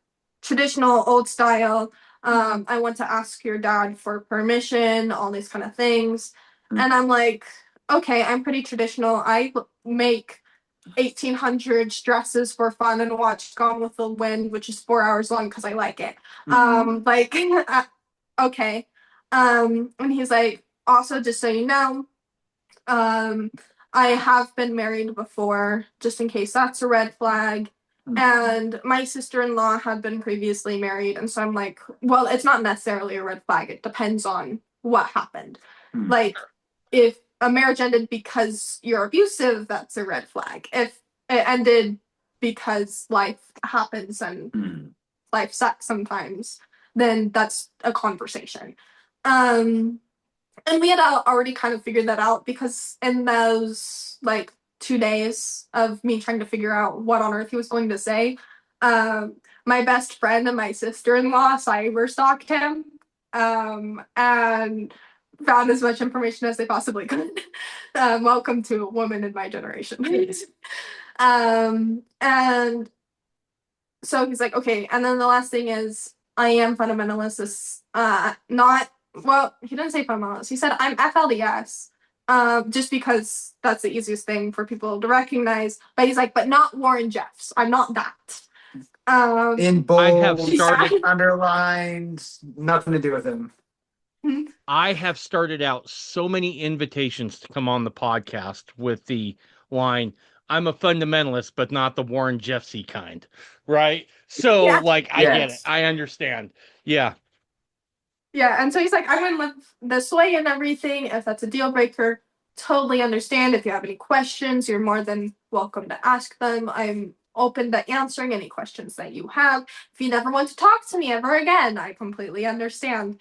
traditional, old style. I want to ask your dad for permission, all these kind of things. And I'm like, okay, I'm pretty traditional. I make 1800s dresses for fun and watch Gone with the Wind, which is 4 hours long because I like it. Like, okay. And he's like, also, just so you know, um, I have been married before, just in case that's a red flag. And my sister-in-law had been previously married, and so I'm like, well, it's not necessarily a red flag. It depends on what happened. Like, if a marriage ended because you're abusive, that's a red flag. If it ended because life happens and life sucks sometimes, then that's a conversation. And we had already kind of figured that out because in those like 2 days of me trying to figure out what on earth he was going to say, my best friend and my sister-in-law cyber stalked him, and found as much information as they possibly could. Welcome to a woman in my generation. And so he's like, okay. And then the last thing is, I am fundamentalist. This, not, well, he didn't say fundamentalist. He said, I'm FLDS. Just because that's the easiest thing for people to recognize. But he's like, but not Warren Jeffs. I'm not that. In I have bold, started. underlined, nothing to do with him. I have started out so many invitations to come on the podcast with the line, I'm a fundamentalist, but not the Warren Jeffsy kind. Right? So, Yeah. like, I get it. Yes. I understand. Yeah. Yeah, and so he's like, I'm gonna live this way and everything. If that's a deal breaker, totally understand. If you have any questions, you're more than welcome to ask them. I'm open to answering any questions that you have. If you never want to talk to me ever again, I completely understand.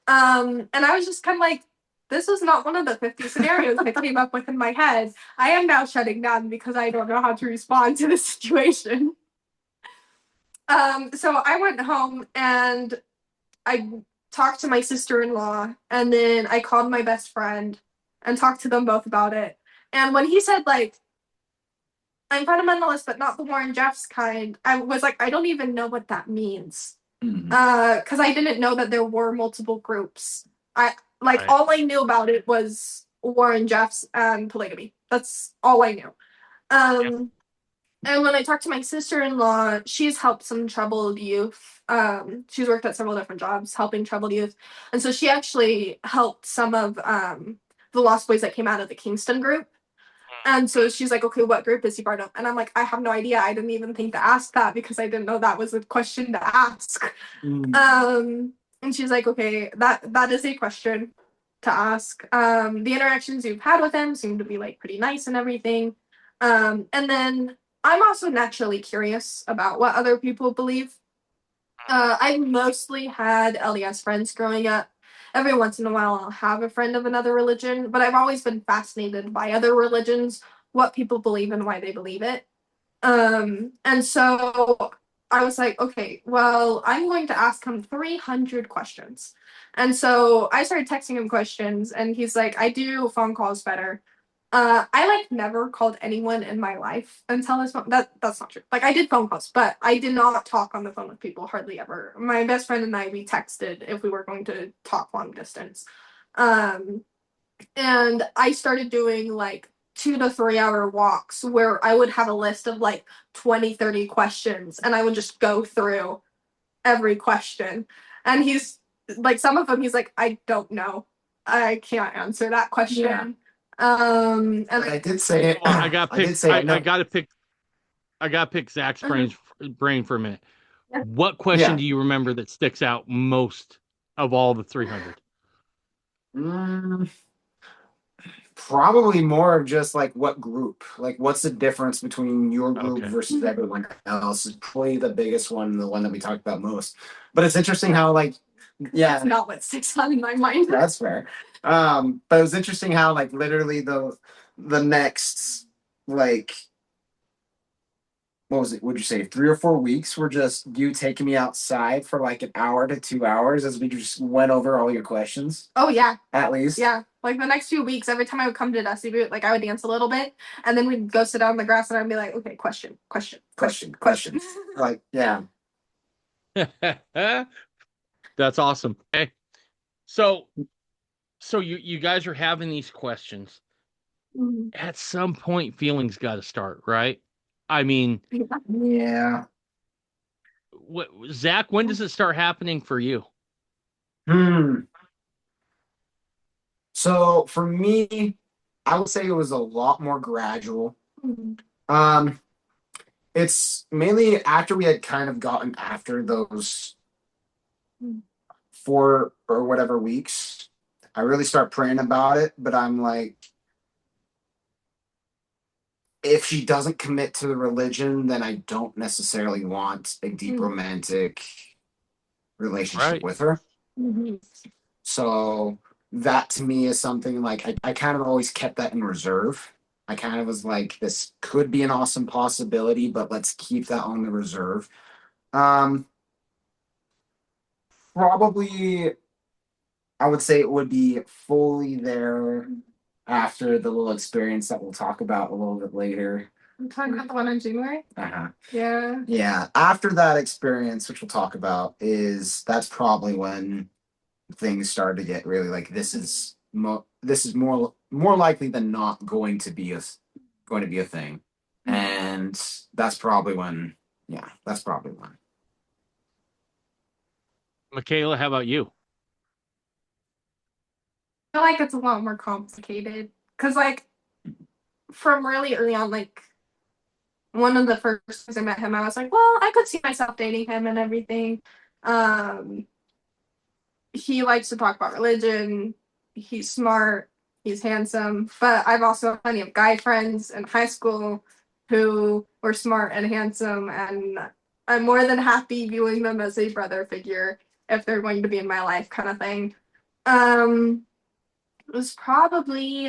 And I was just kind of like, this was not one of the 50 scenarios I came up with in my head. I am now shutting down because I don't know how to respond to this situation. So I went home and I talked to my sister-in-law, and then I called my best friend and talked to them both about it. And when he said, like, I'm fundamentalist, but not the Warren Jeffs kind, I was like, I don't even know what that means. Because I didn't know that there were multiple groups. I like Right. all I knew about it was Warren Jeffs and polygamy. That's all I knew. And when I talked to my sister-in-law, she's helped some troubled youth. She's worked at several different jobs helping troubled youth. And so she actually helped some of the lost boys that came out of the Kingston group. And so she's like, okay, what group is he part of? And I'm like, I have no idea. I didn't even think to ask that because I didn't know that was a question to ask. And she's like, okay, that is a question to ask. The interactions you've had with him seem to be like pretty nice and everything. And then I'm also naturally curious about what other people believe. I mostly had LDS friends growing up. Every once in a while, I'll have a friend of another religion, but I've always been fascinated by other religions, what people believe and why they believe it. And so I was like, okay, well, I'm going to ask him 300 questions. And so I started texting him questions, and he's like, I do phone calls better. I like never called anyone in my life until this phone. That's not true. Like I did phone calls, but I did not talk on the phone with people hardly ever. My best friend and I we texted if we were going to talk long distance. Um, and I started doing like 2 to 3 hour walks where I would have a list of like 20, 30 questions and I would just go through every question. And he's like, some of them, he's like, I don't know. I can't answer that question. Yeah. And But I did say it. Hold on, I got I did pick. say it. I No. got to pick. I got to pick Zach's brain for a minute. Yeah. What question Yeah. do you remember that sticks out most of all the 300? Probably more of just like what group, like what's the difference between your group Okay. versus everyone else is probably the biggest one, the one that we talked about most. But it's interesting how like, yeah, that's not what sticks out in my mind. that's fair. But it was interesting how like literally the next like what was it? Would you say 3 or 4 weeks were just you taking me outside for like an hour to 2 hours as we just went over all your questions? Oh yeah. At least. Yeah. Like the next few weeks, every time I would come to Dusty Boot, like I would dance a little bit, and then we'd go sit down on the grass, and I'd be like, "Okay, question." Like, yeah. That's awesome. Okay. So you guys are having these questions. Mhm. At some point, feelings got to start, right? I mean, Yeah. Zach, when does it start happening for you? Hmm. So for me, I would say it was a lot more gradual. Mhm. Um, it's mainly after we had kind of gotten after those 4 or whatever weeks. I really start praying about it, but I'm like, if she doesn't commit to the religion, then I don't necessarily want a deep Mhm. romantic relationship Right. with her. Mhm. So that to me is something like I kind of always kept that in reserve. I kind of was like, this could be an awesome possibility, but let's keep that on the reserve. Um, Probably I would say it would be fully there after the little experience that we'll talk about a little bit later. I'm talking about the one in January. Uh-huh. Yeah. Yeah, after that experience, which we'll talk about, is that's probably when things started to get really like this is more likely than not going to be a thing, and that's probably when yeah, that's probably when. Michaela, how about you? I feel like it's a lot more complicated because, like, from really early on, like, one of the first times I met him, I was like, well, I could see myself dating him and everything. Um, he likes to talk about religion. He's smart. He's handsome. But I've also had plenty of guy friends in high school who were smart and handsome, and I'm more than happy viewing them as a brother figure if they're going to be in my life, kind of thing. It was probably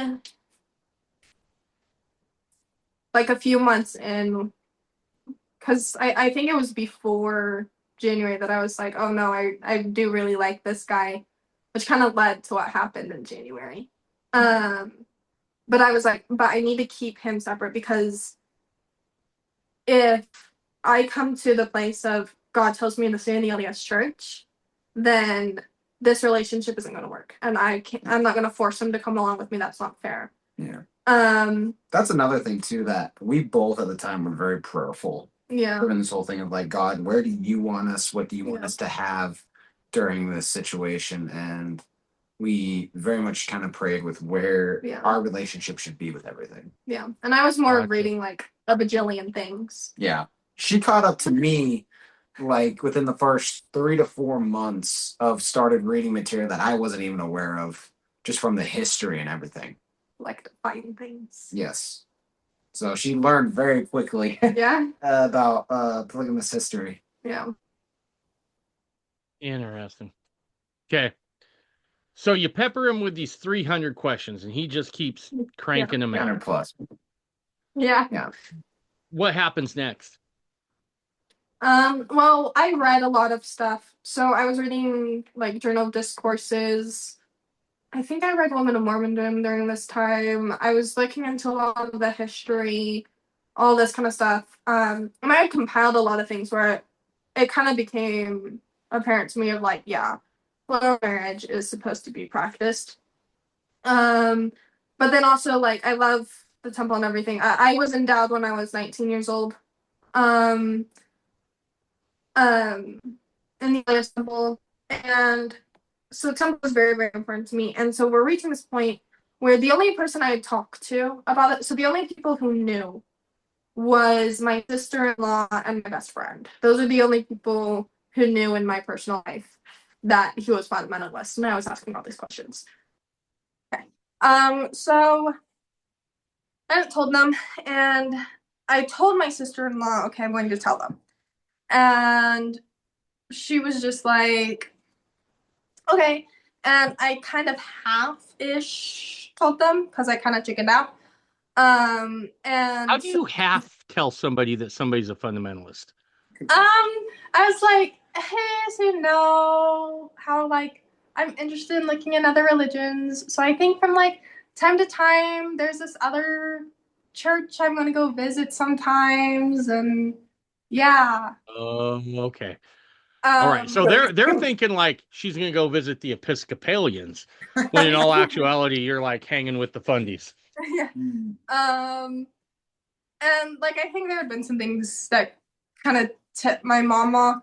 like a few months in, because I think it was before January that I was like, oh no, I do really like this guy, which kind of led to what happened in January. Um, but I was like, but I need to keep him separate because if I come to the place of God tells me to stay in the LDS Church, then this relationship isn't going to work, and I'm not going to force him to come along with me. That's not fair. Yeah. Um, That's another thing too that we both at the time were very prayerful. yeah, Given this whole thing of like, God, where do you want us? What do you want yeah, us to have during this situation? And we very much kind of prayed with where yeah, our relationship should be with everything. yeah. And I was more Gotcha. reading like a bajillion things. Yeah. She caught up to me like within the first 3 to 4 months of started reading material that I wasn't even aware of, just from the history and everything. Like fighting things. Yes. So she learned very quickly Yeah, about polygamous history. yeah. Interesting. Okay. So you pepper him with these 300 questions and he just keeps Yeah. cranking them out. 100 plus. Yeah. Yeah. What happens next? Well, I read a lot of stuff. So I was reading like journal discourses. I think I read Women of Mormondom during this time. I was looking into a lot of the history, all this kind of stuff. And I had compiled a lot of things where it kind of became apparent to me of like, yeah, plural marriage is supposed to be practiced. Um, but then also like I love the temple and everything. I was endowed when I was 19 years old. Um, um, in the LDS temple, and so temple is very very important to me. And so we're reaching this point where the only person I had talked to about it, so the only people who knew was my sister-in-law and my best friend. Those are the only people who knew in my personal life that he was fundamentalist, and I was asking all these questions. Okay. So I told them, and I told my sister-in-law, okay, I'm going to tell them. And she was just like, okay. And I kind of half-ish told them because I kind of chickened out. How And do so, you half tell somebody that somebody's a fundamentalist? I was like, hey, so you know how like I'm interested in looking at other religions. So I think from like time to time, there's this other church I'm gonna go visit sometimes, and yeah, Oh, okay. All right. So But they're thinking like she's gonna go visit the Episcopalians, when in all actuality you're like hanging with the fundies. yeah. And like I think there had been some things that kind of tipped my mom off.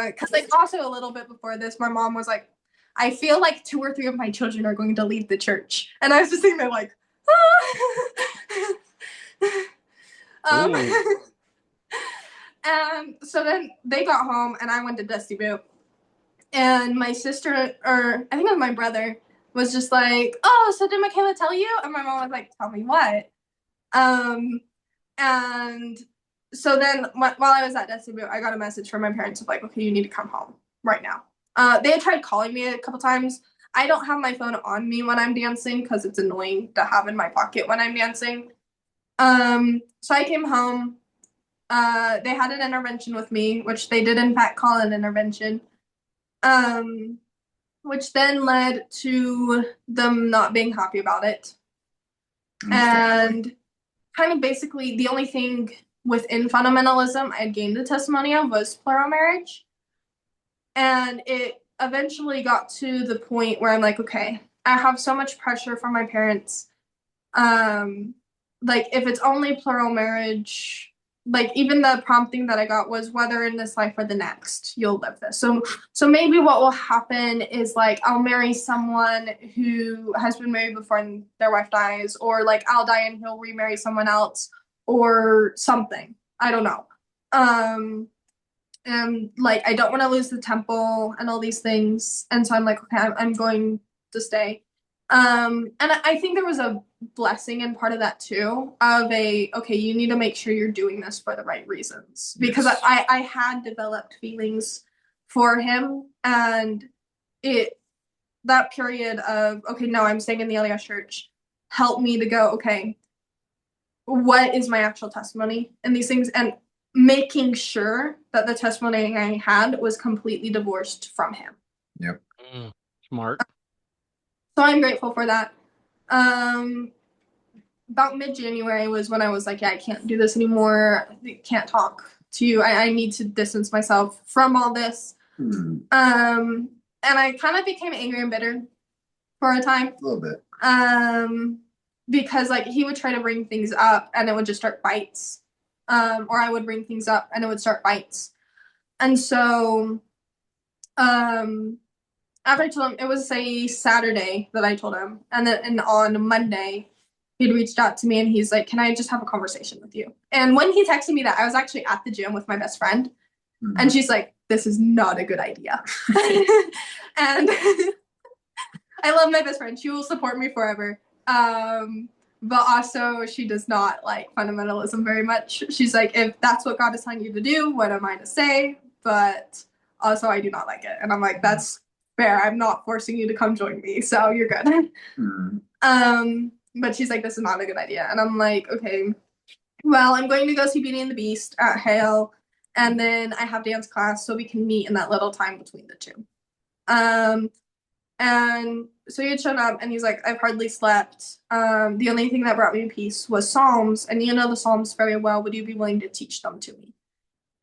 Because like also a little bit before this, my mom was like, I feel like 2 or 3 of my children are going to leave the church. And I was just sitting there like, um, Ooh. and so then they got home and I went to Dusty Boot. And my sister, or I think it was my brother, was just like, oh, so did Mckayla tell you? And my mom was like, tell me what? And so then while I was at Dusty Boot, I got a message from my parents of like, okay, you need to come home right now. They had tried calling me a couple times. I don't have my phone on me when I'm dancing because it's annoying to have in my pocket when I'm dancing. So I came home. They had an intervention with me, which they did in fact call an intervention. Which then led to them not being happy about it. And kind of basically the only thing within fundamentalism I gained the testimony of was plural marriage. And it eventually got to the point where I'm like, okay, I have so much pressure from my parents. Like if it's only plural marriage, like even the prompting that I got was whether in this life or the next you'll live this. So maybe what will happen is like I'll marry someone who has been married before and their wife dies, or like I'll die and he'll remarry someone else or something. I don't know. And like I don't want to lose the temple and all these things. And so I'm like, okay, I'm going to stay. And I think there was a blessing in part of that too, of okay, you need to make sure you're doing this for the right reasons. Because Yes. I had developed feelings for him, and that period of, okay, no, I'm staying in the LDS Church helped me to go, okay, what is my actual testimony in these things? And making sure that the testimony I had was completely divorced from him. Yep. Smart. So I'm grateful for that. About mid-January was when I was like, yeah, I can't do this anymore. I can't talk to you. I need to distance myself from all this. And I kind of became angry and bitter for a time. A little bit. Because like he would try to bring things up and it would just start fights. Or I would bring things up and it would start fights. And so after I told him, it was a Saturday that I told him, and then on Monday he'd reached out to me and he's like, can I just have a conversation with you? And when he texted me that, I was actually at the gym with my best friend, and she's like, this is not a good idea. And I love my best friend, she will support me forever. But also she does not like fundamentalism very much. She's like, if that's what God is telling you to do, what am I to say? But also I do not like it. And I'm like, that's fair. I'm not forcing you to come join me, so you're good. But she's like, this is not a good idea. And I'm like, okay, well, I'm going to go see Beauty and the Beast at Hale, and then I have dance class, so we can meet in that little time between the two. And so he had shown up and he's like, I've hardly slept. The only thing that brought me peace was Psalms, and you know the Psalms very well. Would you be willing to teach them to me?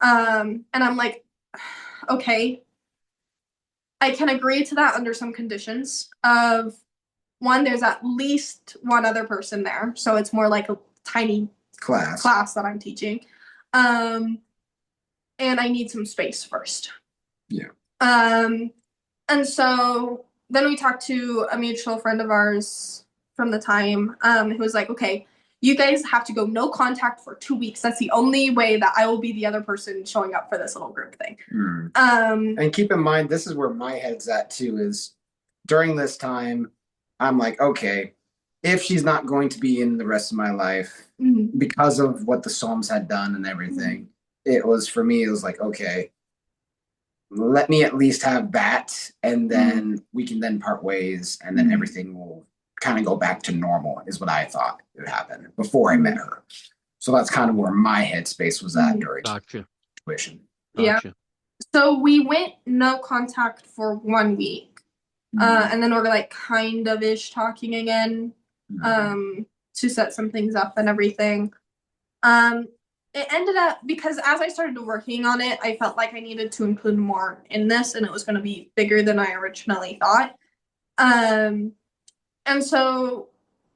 And I'm like, okay, I can agree to that under some conditions of, one, there's at least one other person there, so it's more like a tiny class that I'm teaching. And I need some space first. Yeah. And so then we talked to a mutual friend of ours from the time, who was like, okay, you guys have to go no contact for 2 weeks. That's the only way that I will be the other person showing up for this little group thing. And keep in mind, this is where my head's at too, is during this time, I'm like, okay, if she's not going to be in the rest of my life because of what the Psalms had done and everything, it was, for me, it was like, okay, let me at least have that, and then we can then part ways, and then everything will kind of go back to normal, is what I thought would happen before I met her. So that's kind of where my headspace was at during Gotcha. situation. Yeah. So we went no contact for 1 week. And then we're like kind of ish talking again, to set some things up and everything. it ended up, because as I started working on it, I felt like I needed to include more in this, and it was going to be bigger than I originally thought. Um, and so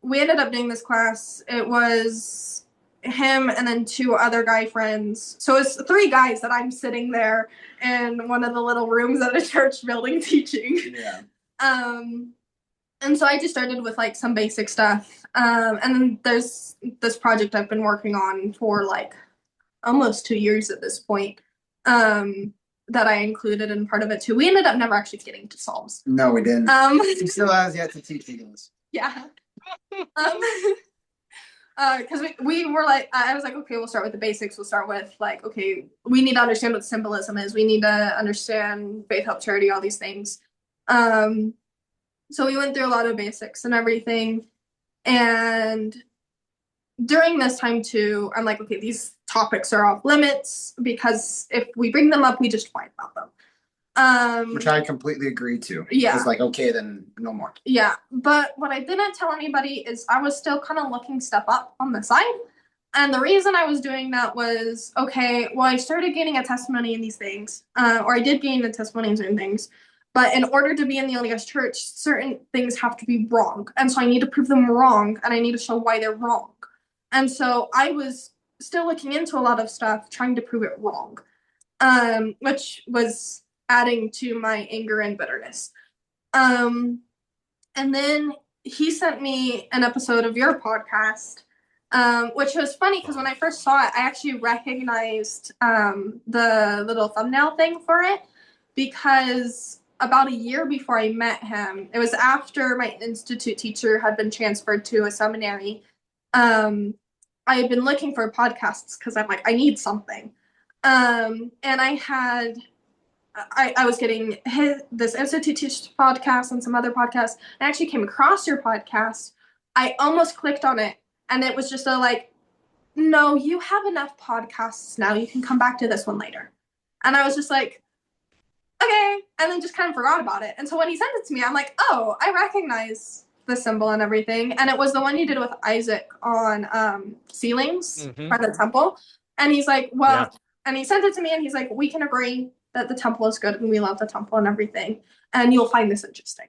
we ended up doing this class. It was him and then 2 other guy friends. So it's 3 guys that I'm sitting there in one of the little rooms at a church building teaching. Yeah. And so I just started with like some basic stuff. And then there's this project I've been working on for like almost 2 years at this point. That I included in part of it too. We ended up never actually getting to Psalms. No, we didn't. He still has yet to teach me this. Yeah. Because we were like, I was like, okay, we'll start with the basics. We'll start with like, okay, we need to understand what symbolism is. We need to understand faith, hope, charity, all these things. So we went through a lot of basics and everything. And during this time too, I'm like, okay, these topics are off limits because if we bring them up, we just fight about them. Which I completely agree to. Yeah. It's like, okay, then no more. Yeah. But what I didn't tell anybody is I was still kind of looking stuff up on the side. And the reason I was doing that was, okay, well, I started gaining a testimony in these things, or I did gain a testimony in certain things. But in order to be in the LDS Church, certain things have to be wrong. And so I need to prove them wrong, and I need to show why they're wrong. And so I was still looking into a lot of stuff, trying to prove it wrong, which was adding to my anger and bitterness. And then he sent me an episode of your podcast, which was funny because when I first saw it, I actually recognized the little thumbnail thing for it, because about a year before I met him, it was after my institute teacher had been transferred to a seminary. I had been looking for podcasts because I'm like, I need something. And I was getting this institute teacher podcast and some other podcasts. I actually came across your podcast. I almost clicked on it, and it was just no, you have enough podcasts now. You can come back to this one later. And I was just like, okay, and then just kind of forgot about it. And so when he sent it to me, I'm like, oh, I recognize the symbol and everything. And it was the one you did with Isaac on ceilings for the temple. And he's like, well, and he sent it to me, and he's like, we can agree that the temple is good and we love the temple and everything, and you'll find this interesting.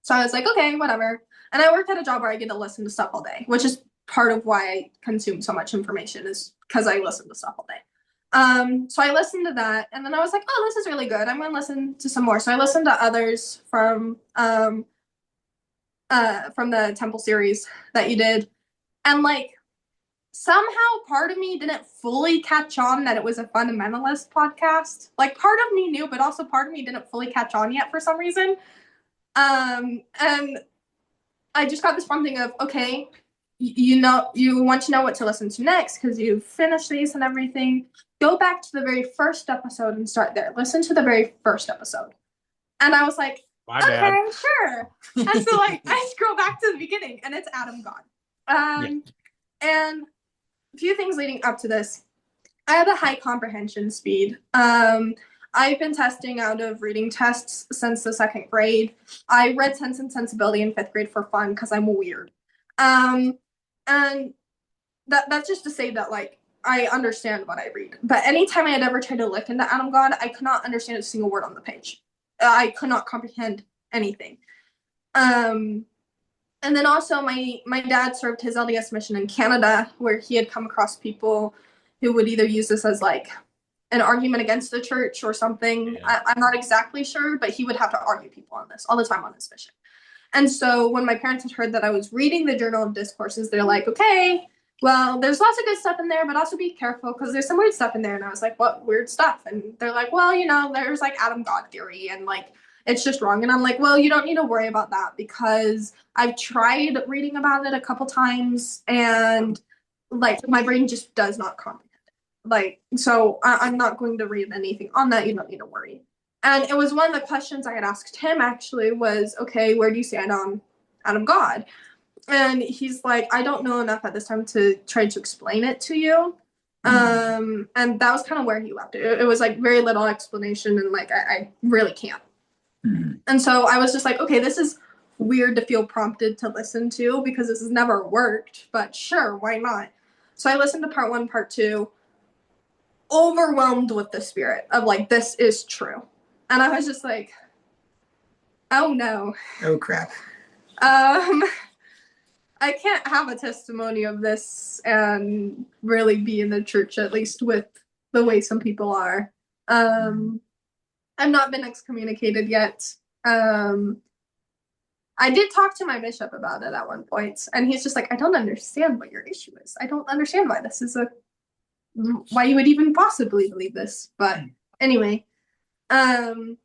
So I was like, okay, whatever. And I work at a job where I get to listen to stuff all day, which is part of why I consume so much information, is because I listen to stuff all day. So I listened to that, and then I was like, oh, this is really good. I'm going to listen to some more. So I listened to others from the temple series that you did. And like, somehow part of me didn't fully catch on that it was a fundamentalist podcast. Like, part of me knew, but also part of me didn't fully catch on yet for some reason. And I just got this prompting of, okay, you want to know what to listen to next because you've finished these and everything. Go back to the very first episode and start there. Listen to the very first episode. And I was like, okay, sure. And so like I scroll back to the beginning, and it's Adam God. And a few things leading up to this. I have a high comprehension speed. I've been testing out of reading tests since the 2nd grade. I read Sense and Sensibility in 5th grade for fun because I'm weird. And that's just to say that like I understand what I read. But anytime I had ever tried to look into Adam God, I could not understand a single word on the page. I could not comprehend anything. And then also my dad served his LDS mission in Canada, where he had come across people who would either use this as like an argument against the church or something. Yeah. I'm not exactly sure, but he would have to argue people on this all the time on his mission. And so when my parents had heard that I was reading the Journal of Discourses, they're like, okay, well, there's lots of good stuff in there, but also be careful because there's some weird stuff in there. And I was like, what weird stuff? And they're like, well, there's like Adam God theory and like it's just wrong. And I'm like, well, you don't need to worry about that because I've tried reading about it a couple times and like my brain just does not comprehend it. Like, so I'm not going to read anything on that. You don't need to worry. And it was one of the questions I had asked him actually was, okay, where do you stand on Adam God? And he's like, I don't know enough at this time to try to explain it to you. And that was kind of where he left it. It was like very little explanation and like, I really can't. And so I was just like, okay, this is weird to feel prompted to listen to because this has never worked, but sure, why not? So I listened to part 1, part 2, overwhelmed with the spirit of like, this is true. And I was just like, oh no. Oh crap. I can't have a testimony of this and really be in the church, at least with the way some people are. I've not been excommunicated yet. I did talk to my bishop about it at one point, and he's just like, I don't understand what your issue is. I don't understand why you would even possibly believe this. But anyway, and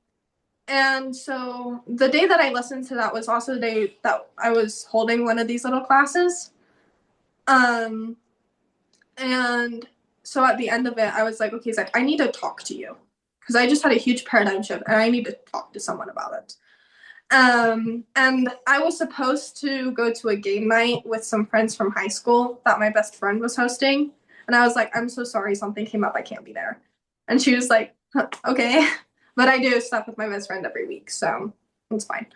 so the day that I listened to that was also the day that I was holding one of these little classes. And so at the end of it, I was like, okay, Zach, I need to talk to you. Because I just had a huge paradigm shift and I need to talk to someone about it. And I was supposed to go to a game night with some friends from high school that my best friend was hosting. And I was like, I'm so sorry, something came up, I can't be there. And she was like, okay. But I do stuff with my best friend every week, so it's fine.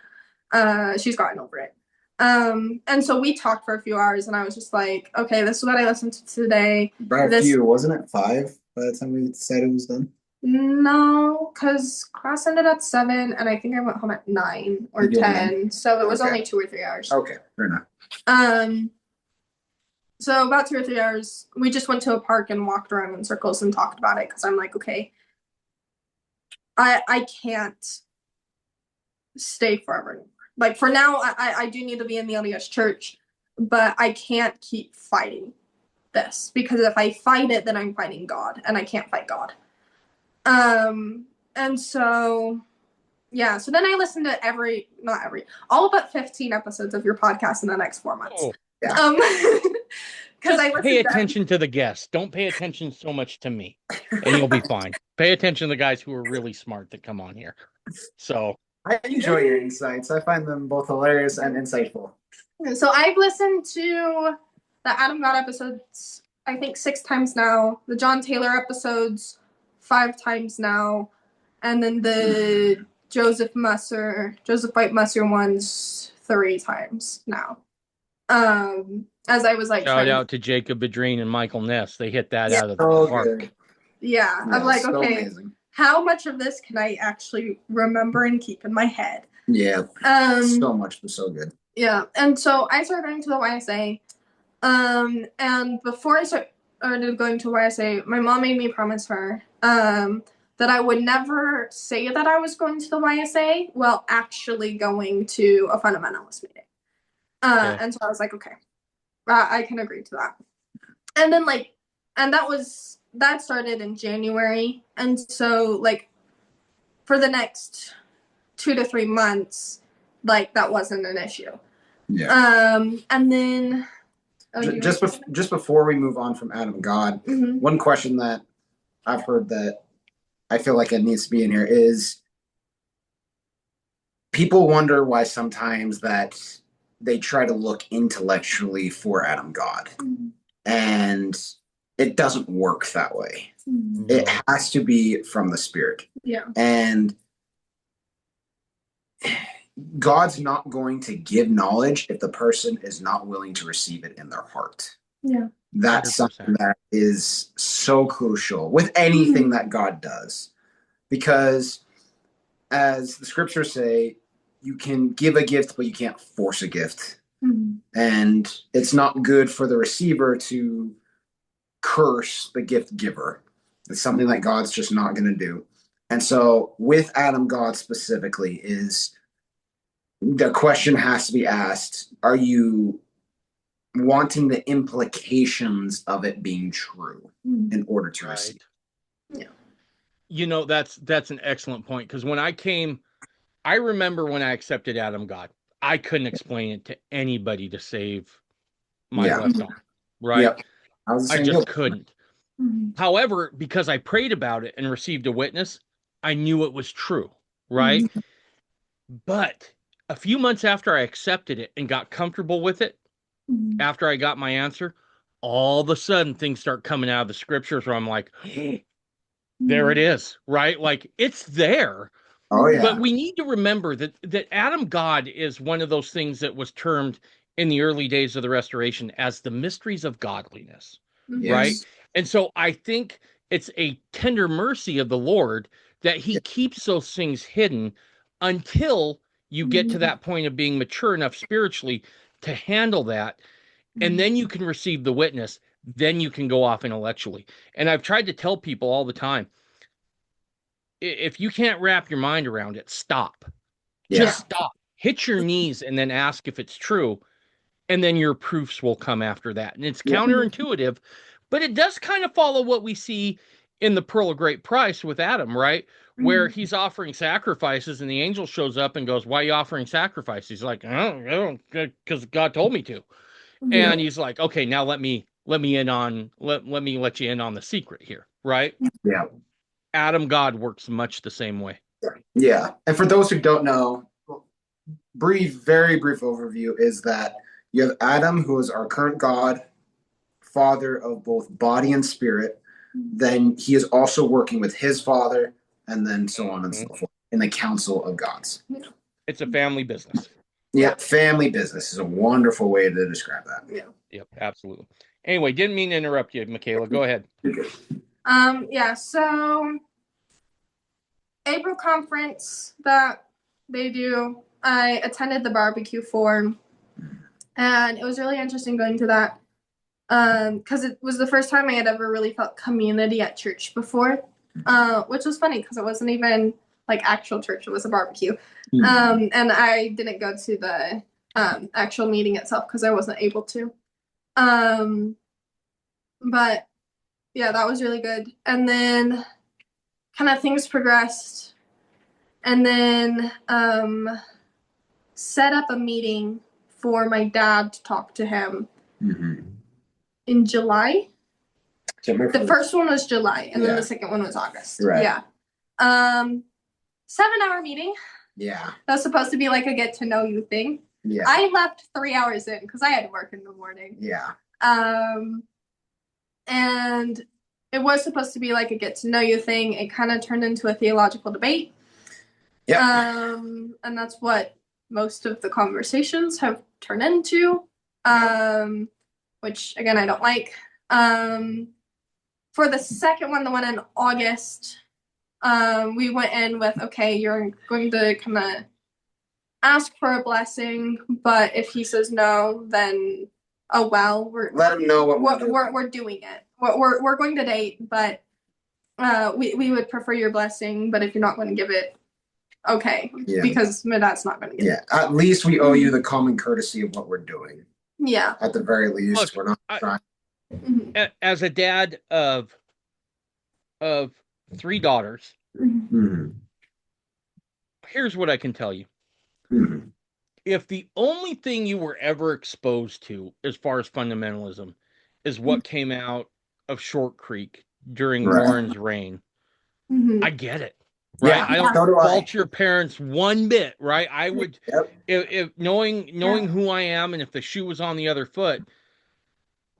She's gotten over it. And so we talked for a few hours, and I was just like, okay, this is what I listened to today. By a few, wasn't it 5 by the time we said it was done? No, because class ended at 7, and I think I went home at 9 or 10, so it was only 2 or 3 hours. Okay, fair enough. So about 2 or 3 hours, we just went to a park and walked around in circles and talked about it, because I'm like, okay, I can't stay forever. Like, for now, I do need to be in the LDS Church, but I can't keep fighting this, because if I fight it, then I'm fighting God, and I can't fight God. And so, yeah, so then I listened to all but 15 episodes of your podcast in the next 4 months. Oh, yeah. Because I pay attention to the guests. Don't pay attention so much to me, and you'll be fine. Pay attention to the guys who are really smart that come on here. So I enjoy your insights. I find them both hilarious and insightful. So I've listened to the Adam God episodes, I think 6 times now. The John Taylor episodes 5 times now, and then the Joseph White Musser ones 3 times now. As I was like, shout out to Jacob Bedreen and Michael Ness. They hit that out of the park. Good. Yeah, I'm like, so okay, amazing. How much of this can I actually remember and keep in my head? Yeah. So much was so good. Yeah, and so I started going to the YSA. And before I started going to YSA, my mom made me promise her that I would never say that I was going to the YSA while actually going to a fundamentalist meeting. Okay. And so I was like, okay, I can agree to that. And then that started in January. And so for the next 2 to 3 months, that wasn't an issue. Yeah. And then just before we move on from Adam God, one question that I've heard that I feel like it needs to be in here is people wonder why sometimes that they try to look intellectually for Adam God. And it doesn't work that way. It has to be from the Spirit. Yeah. And God's not going to give knowledge if the person is not willing to receive it in their heart. Yeah. That's 100%. Something that is so crucial with anything that God does. Because as the scriptures say, you can give a gift, but you can't force a gift. And it's not good for the receiver to curse the gift giver. It's something that God's just not going to do. And so with Adam God specifically is the question has to be asked, are you wanting the implications of it being true in order to receive? Yeah. You know, that's an excellent point, because when I remember when I accepted Adam God, I couldn't explain it to anybody to save my left arm, right? Yep. I just couldn't. However, because I prayed about it and received a witness, I knew it was true, right? But a few months after I accepted it and got comfortable with it, after I got my answer, all of a sudden things start coming out of the scriptures where I'm like, there it is, right? Like, it's there. Oh, yeah. But we need to remember that Adam God is one of those things that was termed in the early days of the Restoration as the mysteries of godliness, right? Yes. And so I think it's a tender mercy of the Lord that he Yeah. keeps those things hidden until you get to that point of being mature enough spiritually to handle that. And then you can receive the witness. Then you can go off intellectually. And I've tried to tell people all the time, if you can't wrap your mind around it, stop. Yeah. Just stop. Hit your knees and then ask if it's true. And then your proofs will come after that. And it's Yeah. counterintuitive, but it does kind of follow what we see in the Pearl of Great Price with Adam, right? Where he's offering sacrifices and the angel shows up and goes, "Why are you offering sacrifice?" He's like, I don't, because God told me to. Yeah. And he's like, okay, now let me let you in on the secret here, right? Yeah. Adam God works much the same way. Yeah. And for those who don't know, very brief overview is that you have Adam, who is our current God, father of both body and spirit. Then he is also working with his father, and then so on and so forth in the council of gods. It's a family business. Yeah, family business is a wonderful way to describe that. Yeah. Yep, absolutely. Anyway, didn't mean to interrupt you, Mckayla. Go ahead. Yeah, so April conference that they do, I attended the barbecue for, and it was really interesting going to that. Because it was the first time I had ever really felt community at church before, which was funny because it wasn't even like actual church, it was a barbecue. And I didn't go to the actual meeting itself because I wasn't able to. But yeah, that was really good. And then kind of things progressed, and then set up a meeting for my dad to talk to him in July. The first one was July, and then the second one was August. Right. Yeah. 7-hour meeting. Yeah. That was supposed to be like a get to know you thing. Yeah. I left 3 hours in because I had to work in the morning. Yeah. And it was supposed to be like a get to know you thing. It kind of turned into a theological debate. Yeah. And that's what most of the conversations have turned into, which again I don't like. For the second one, the one in August, we went in with, okay, you're going to kind of ask for a blessing, but if he says no, then oh well, let him know what we're doing it. We're going to date, but we would prefer your blessing. But if you're not going to give it, okay, because my dad's not going to give it. Yeah, at least we owe you the common courtesy of what we're doing. Yeah, at the very least, Look, we're not trying. As a dad of 3 daughters, here's what I can tell you. If the only thing you were ever exposed to as far as fundamentalism is what came out of Short Creek during Warren's reign, I get it, right? Yeah, I don't so do fault your parents one bit, right? I would, if knowing who I am, and if the shoe was on the other foot,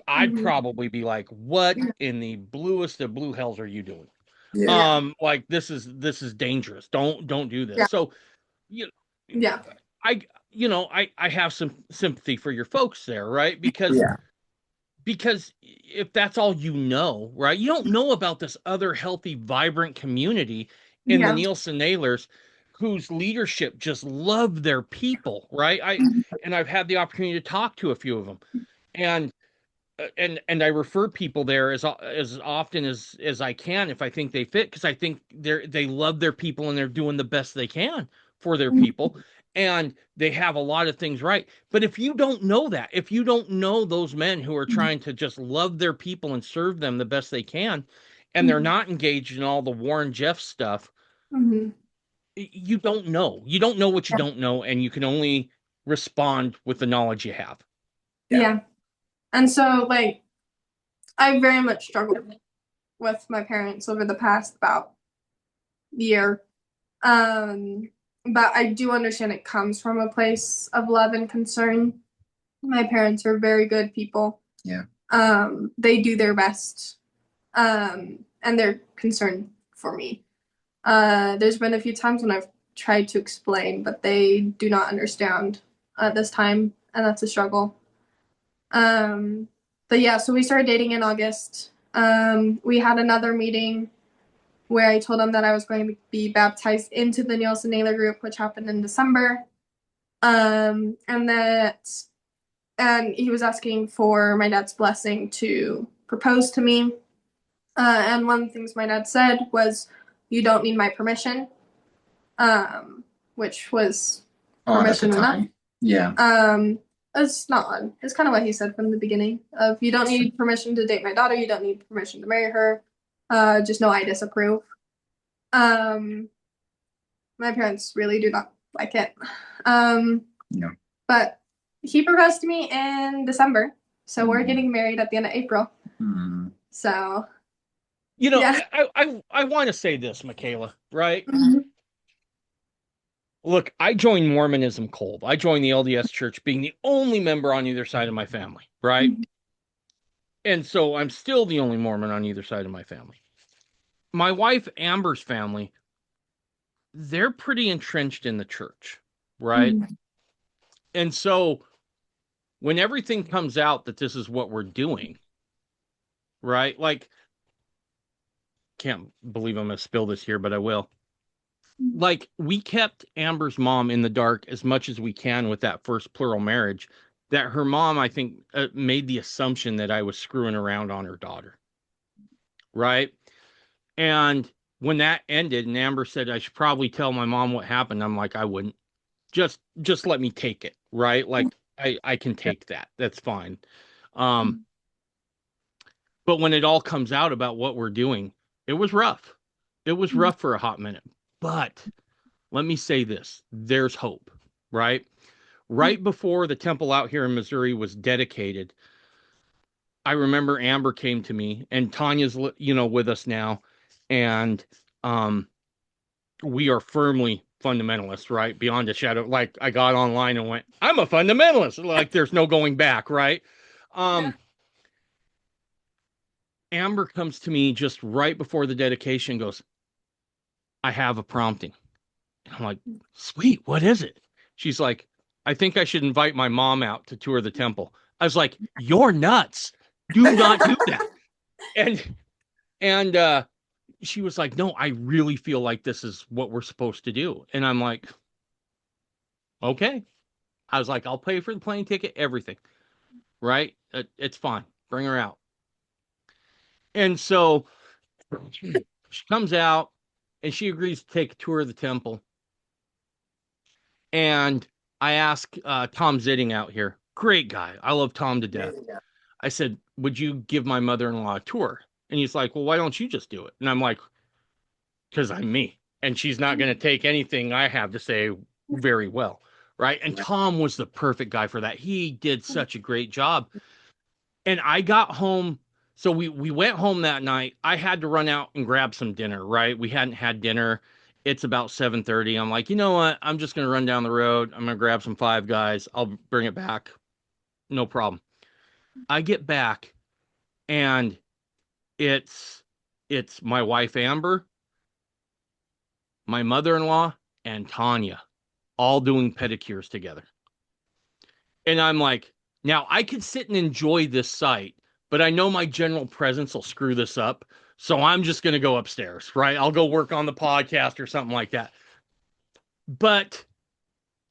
I'd probably be like, what in the bluest of blue hells are you doing? Like this is dangerous. Don't do this. So I have some sympathy for your folks there, right? Because if that's all you know, right? You don't know about this other healthy, vibrant community in the Nielsen Nailers whose leadership just love their people, right? I've had the opportunity to talk to a few of them. And I refer people there as often as I can if I think they fit, because I think they love their people and they're doing the best they can for their people, and they have a lot of things right. But if you don't know that, if you don't know those men who are trying to just love their people and serve them the best they can, and they're not engaged in all the Warren Jeff stuff, you don't know. You don't know what you don't know, and you can only respond with the knowledge you have. Yeah. And so, like, I very much struggled with my parents over the past about year. But I do understand it comes from a place of love and concern. My parents are very good people. Yeah. They do their best. And they're concerned for me. There's been a few times when I've tried to explain, but they do not understand at this time, and that's a struggle. But yeah, so we started dating in August. We had another meeting where I told him that I was going to be baptized into the Nielsen Naylor group, which happened in December. And he was asking for my dad's blessing to propose to me. And one of the things my dad said was, "You don't need my permission," which was permission enough. Yeah. It's not odd. It's kind of what he said from the beginning of, "You don't need permission to date my daughter. You don't need permission to marry her. Just know I disapprove." My parents really do not like it. Yeah. But he proposed to me in December, so we're getting married at the end of April. So, yeah. I want to say this, Mckayla, right? Look, I joined Mormonism cold. I joined the LDS Church being the only member on either side of my family, right? And so I'm still the only Mormon on either side of my family. My wife Amber's family, they're pretty entrenched in the church, right? And so when everything comes out that this is what we're doing, right? Like, can't believe I'm going to spill this here, but I will. Like, we kept Amber's mom in the dark as much as we can with that first plural marriage, that her mom, I think, made the assumption that I was screwing around on her daughter. Right. And when that ended and Amber said I should probably tell my mom what happened, I'm like, I wouldn't. Just let me take it. Right. Like, I can take that. That's fine. But when it all comes out about what we're doing, it was rough. It was rough for a hot minute. But let me say this, there's hope, right? Right before the temple out here in Missouri was dedicated, I remember Amber came to me, and Tanya's, with us now, and we are firmly fundamentalists, right? Beyond a shadow. Like, I got online and went, I'm a fundamentalist. Like, there's no going back, right? Amber comes to me just right before the dedication, goes, I have a prompting. And I'm like, sweet, what is it? She's like, I think I should invite my mom out to tour the temple. I was like, you're nuts. Do not do that. And she was like, no, I really feel like this is what we're supposed to do. And I'm like, okay. I was like, I'll pay for the plane ticket, everything. Right? It's fine. Bring her out. And so she comes out and she agrees to take a tour of the temple. And I asked Tom Zitting out here. Great guy. I love Tom to death. I said, would you give my mother-in-law a tour? And he's like, well, why don't you just do it? And I'm like, because I'm me. And she's not going to take anything I have to say very well. Right. And Tom was the perfect guy for that. He did such a great job. And I got home. So we went home that night. I had to run out and grab some dinner, right? We hadn't had dinner. It's about 7:30. I'm like, you know what? I'm just going to run down the road. I'm going to grab some Five Guys. I'll bring it back. No problem. I get back and it's my wife, Amber, my mother-in-law, and Tanya all doing pedicures together. And I'm like, now I could sit and enjoy this sight, but I know my general presence will screw this up. So I'm just going to go upstairs, right? I'll go work on the podcast or something like that. But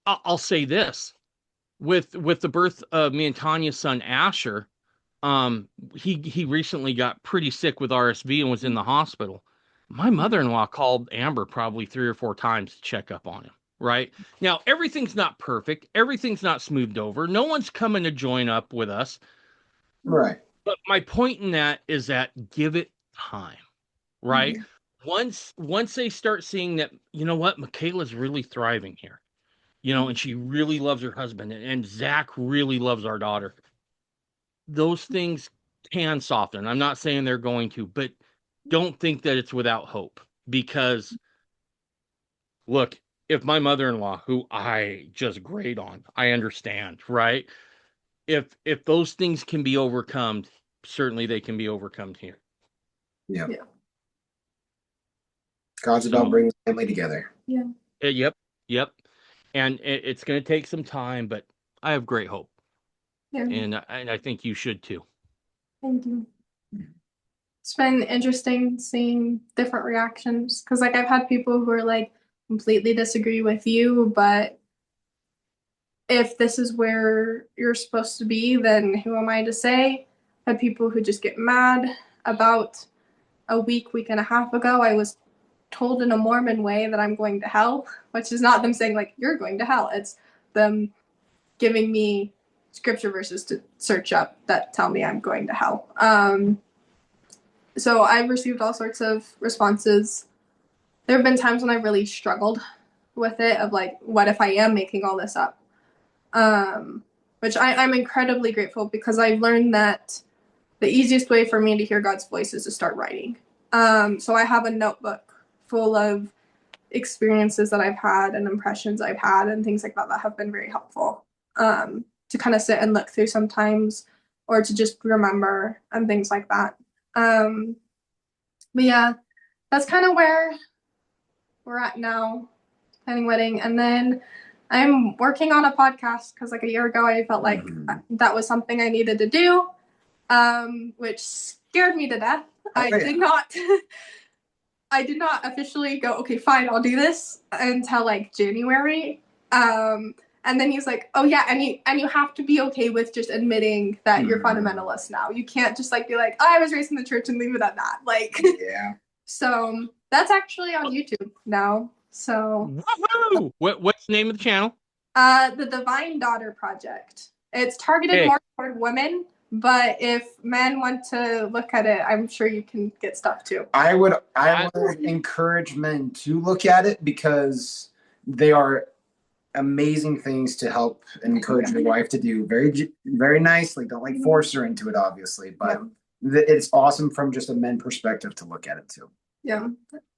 I'll say this, with the birth of me and Tanya's son, Asher, he recently got pretty sick with RSV and was in the hospital. My mother-in-law called Amber probably 3 or 4 times to check up on him. Right now, everything's not perfect. Everything's not smoothed over. No one's coming to join up with us. Right. But my point in that is that give it time. Right. Once they start seeing that, you know what, Mckayla's really thriving here, and she really loves her husband, and Zack really loves our daughter. Those things can soften. I'm not saying they're going to, but don't think that it's without hope, because look, if my mother-in-law, who I just grate on, I understand, right? If those things can be overcome, certainly they can be overcome here. Yeah. God's about bringing family together. Yeah. Yep. And it's going to take some time, but I have great hope. Yeah. And I think you should too. Thank you. It's been interesting seeing different reactions because, like, I've had people who are like completely disagree with you, but if this is where you're supposed to be, then who am I to say? I've had people who just get mad. About a week and a half ago, I was told in a Mormon way that I'm going to hell, which is not them saying like you're going to hell. It's them giving me scripture verses to search up that tell me I'm going to hell. So I've received all sorts of responses. There have been times when I've really struggled with it of like, what if I am making all this up? Which I'm incredibly grateful because I've learned that the easiest way for me to hear God's voice is to start writing. So I have a notebook full of experiences that I've had and impressions I've had and things like that that have been very helpful to kind of sit and look through sometimes or to just remember and things like that. But yeah, that's kind of where we're at now, planning wedding. And then I'm working on a podcast because like a year ago I felt like that was something I needed to do, which scared me to death. I did not officially go, okay, fine, I'll do this until like January. And then he's like, oh yeah, and you have to be okay with just admitting that you're fundamentalist now. You can't just like be like, oh, I was raised in the church and leave it at that. Like, Yeah. So that's actually on YouTube now. So Woohoo! What's the name of the channel? The Divine Daughter Project. It's targeted more toward women, but if men want to look at it, I'm sure you can get stuff too. I would encourage men to look at it because they are amazing things to help and encourage your wife to do very, very nicely. Don't like force her into it, obviously, but it's awesome from just a men perspective to look at it too. Yeah,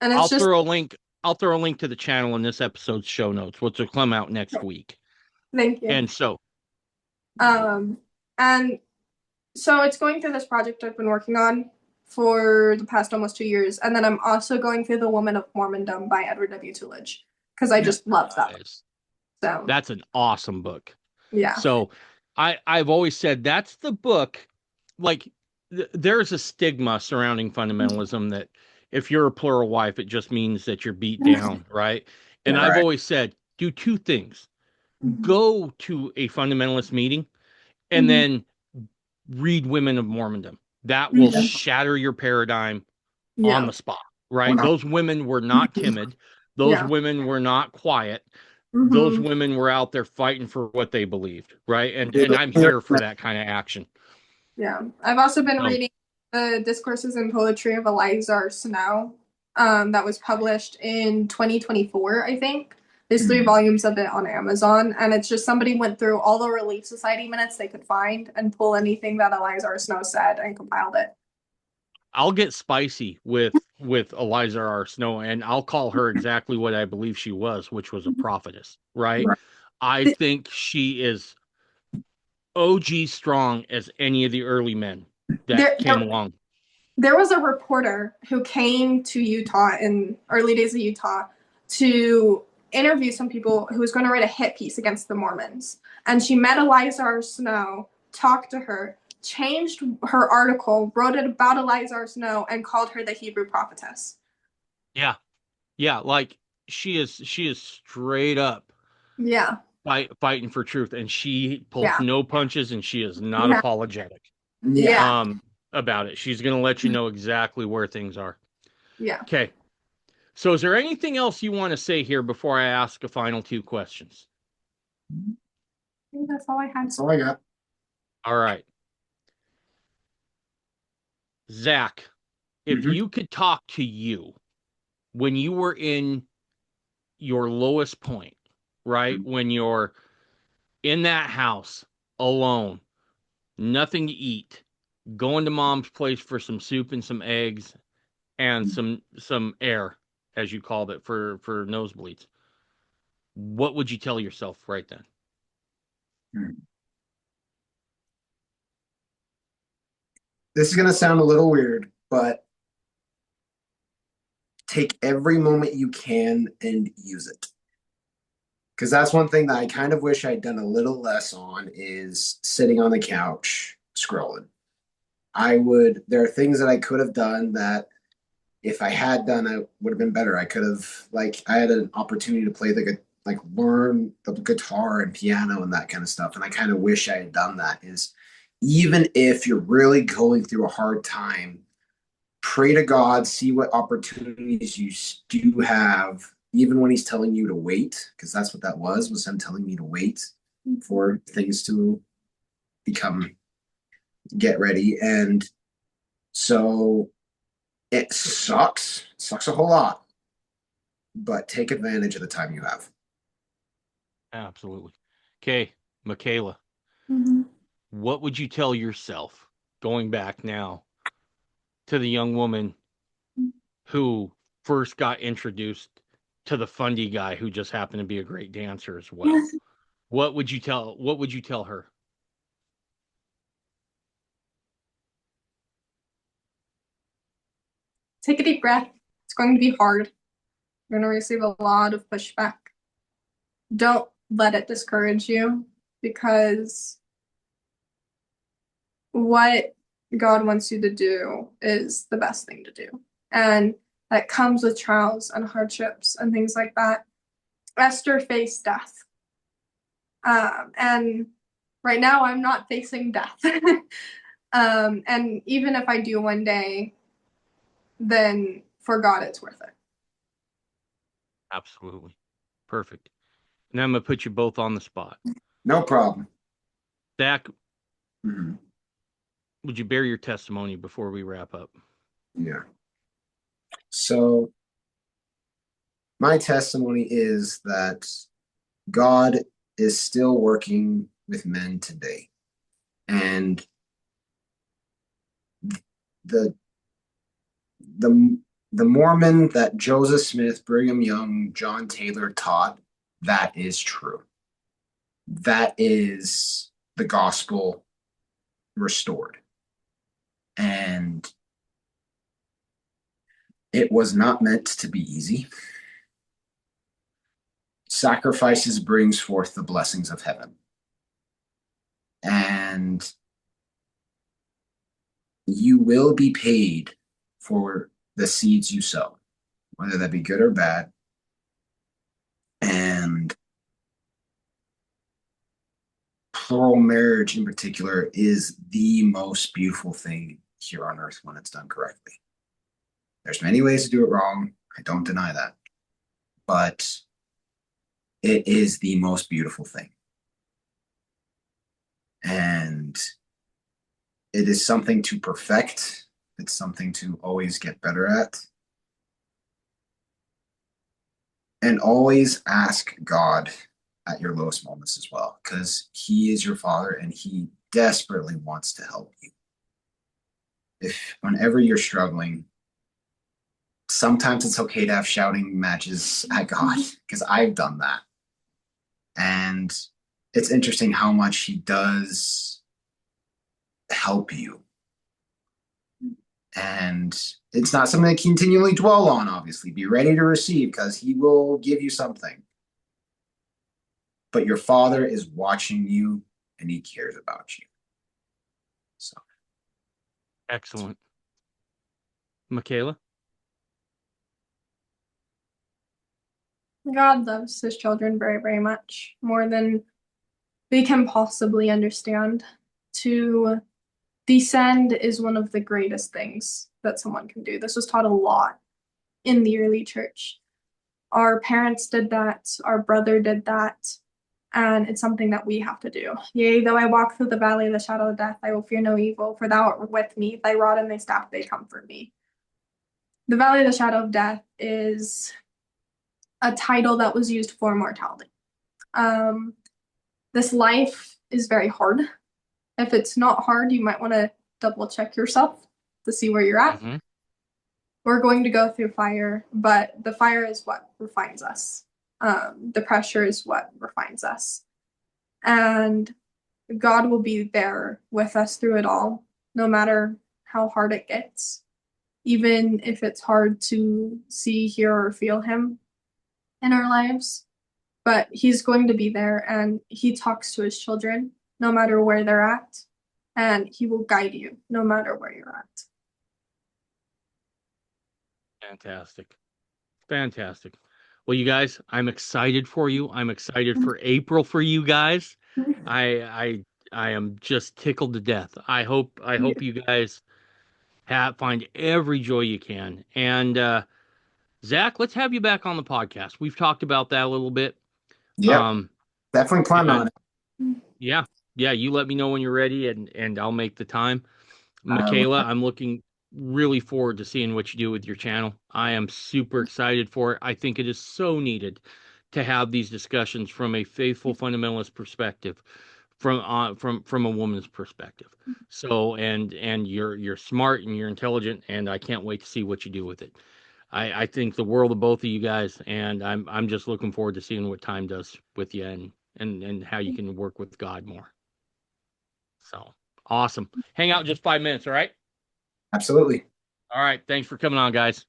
and it's throw a link. I'll throw a link to the channel in this episode's show notes, which will come out next week. Thank you. And so, and so it's going through this project I've been working on for the past almost 2 years, and then I'm also going through The Woman of Mormondom by Edward W. Tullidge because I just love that book. So that's an awesome book. Yeah. So I've always said that's the book. Like there's a stigma surrounding fundamentalism that if you're a plural wife, it just means that you're beat down, right? And I've always said, do two things. Go to a fundamentalist meeting and then read Women of Mormondom. That will shatter your paradigm on the spot, right? Those women were not timid. Those women were not quiet. Those women were out there fighting for what they believed, right? And I'm here for that kind of action. Yeah. I've also been reading the Discourses in Poetry of Eliza Snow that was published in 2024, I think. There's 3 volumes of it on Amazon, and it's just somebody went through all the Relief Society minutes they could find and pull anything that Eliza Snow said and compiled it. I'll get spicy with Eliza R. Snow, and I'll call her exactly what I believe she was, which was a prophetess, right? I think she is OG strong as any of the early men that came along. There was a reporter who came to Utah in early days of Utah to interview some people who was going to write a hit piece against the Mormons. And she met Eliza R. Snow, talked to her, changed her article, wrote it about Eliza R. Snow, and called her the Hebrew prophetess. Yeah. Yeah, like she is straight up fighting for truth, and she pulls no punches, and she is not apologetic about it. She's going to let you know exactly where things are. Yeah. Okay. So is there anything else you want to say here before I ask a final 2 questions? I think that's all I had. That's all I got. All right. Zack, if you could talk to you when you were in your lowest point, right? When you're in that house alone, nothing to eat, going to mom's place for some soup and some eggs and some air, as you called it, for nosebleeds. What would you tell yourself right then? This is going to sound a little weird, but take every moment you can and use it. Because that's one thing that I kind of wish I'd done a little less on is sitting on the couch scrolling. there are things that I could have done that if I had done, I would have been better. I could have, like, I had an opportunity to play like learn the guitar and piano and that kind of stuff. And I kind of wish I had done that. Is even if you're really going through a hard time, pray to God, see what opportunities you do have, even when He's telling you to wait, because that's what that was Him telling me to wait for things to become get ready. And so it sucks a whole lot, but take advantage of the time you have. Absolutely. Okay, Mckayla, Mm-hmm. what would you tell yourself going back now to the young woman who first got introduced to the fundy guy who just happened to be a great dancer as well? What would you tell her? Take a deep breath. It's going to be hard. You're going to receive a lot of pushback. Don't let it discourage you, because what God wants you to do is the best thing to do. And that comes with trials and hardships and things like that. Esther faced death. And right now I'm not facing death. And even if I do one day, then for God, it's worth it. Absolutely. Perfect. And I'm going to put you both on the spot. No problem. Zack, Mhm. would you bear your testimony before we wrap up? Yeah. So my testimony is that God is still working with men today. And the the the Mormon that Joseph Smith, Brigham Young, John Taylor taught, that is true. That is the gospel restored. And it was not meant to be easy. Sacrifices brings forth the blessings of heaven. And you will be paid for the seeds you sow, whether that be good or bad. And plural marriage in particular is the most beautiful thing here on earth when it's done correctly. There's many ways to do it wrong. I don't deny that. But it is the most beautiful thing. And it is something to perfect. It's something to always get better at. And always ask God at your lowest moments as well, because He is your Father and He desperately wants to help you. If whenever you're struggling, sometimes it's okay to have shouting matches at God, because I've done that. And it's interesting how much He does help you. And it's not something to continually dwell on, obviously. Be ready to receive, because He will give you something. But your Father is watching you and He cares about you. So Excellent. Mckayla? God loves His children very, very much, more than we can possibly understand. To descend is one of the greatest things that someone can do. This was taught a lot in the early church. Our parents did that, our brother did that, and it's something that we have to do. Yea, though I walk through the valley of the shadow of death, I will fear no evil, for thou art with me, thy rod and thy staff, they comfort me. The valley of the shadow of death is a title that was used for mortality. This life is very hard. If it's not hard, you might want to double check yourself to see where you're at. Mm-hmm. We're going to go through fire, but the fire is what refines us. The pressure is what refines us. And God will be there with us through it all, no matter how hard it gets. Even if it's hard to see, hear, or feel Him in our lives. But He's going to be there, and He talks to His children no matter where they're at. and he will guide you no matter where you're at. Fantastic. Fantastic. Well, you guys, I'm excited for you. I'm excited for April for you guys. I am just tickled to death. I hope you guys find every joy you can. And Zach, let's have you back on the podcast. We've talked about that a little bit. Yep, definitely plan on And it. yeah, yeah, you let me know when you're ready and I'll make the time. Um, Mckayla, I'm looking really forward to seeing what you do with your channel. I am super excited for it. I think it is so needed to have these discussions from a faithful fundamentalist perspective, from a woman's perspective. So and you're smart and you're intelligent, and I can't wait to see what you do with it. I think the world of both of you guys, and I'm just looking forward to seeing what time does with you and how you can work with God more. So awesome. Hang out just 5 minutes, all right? Absolutely. All right. Thanks for coming on, guys.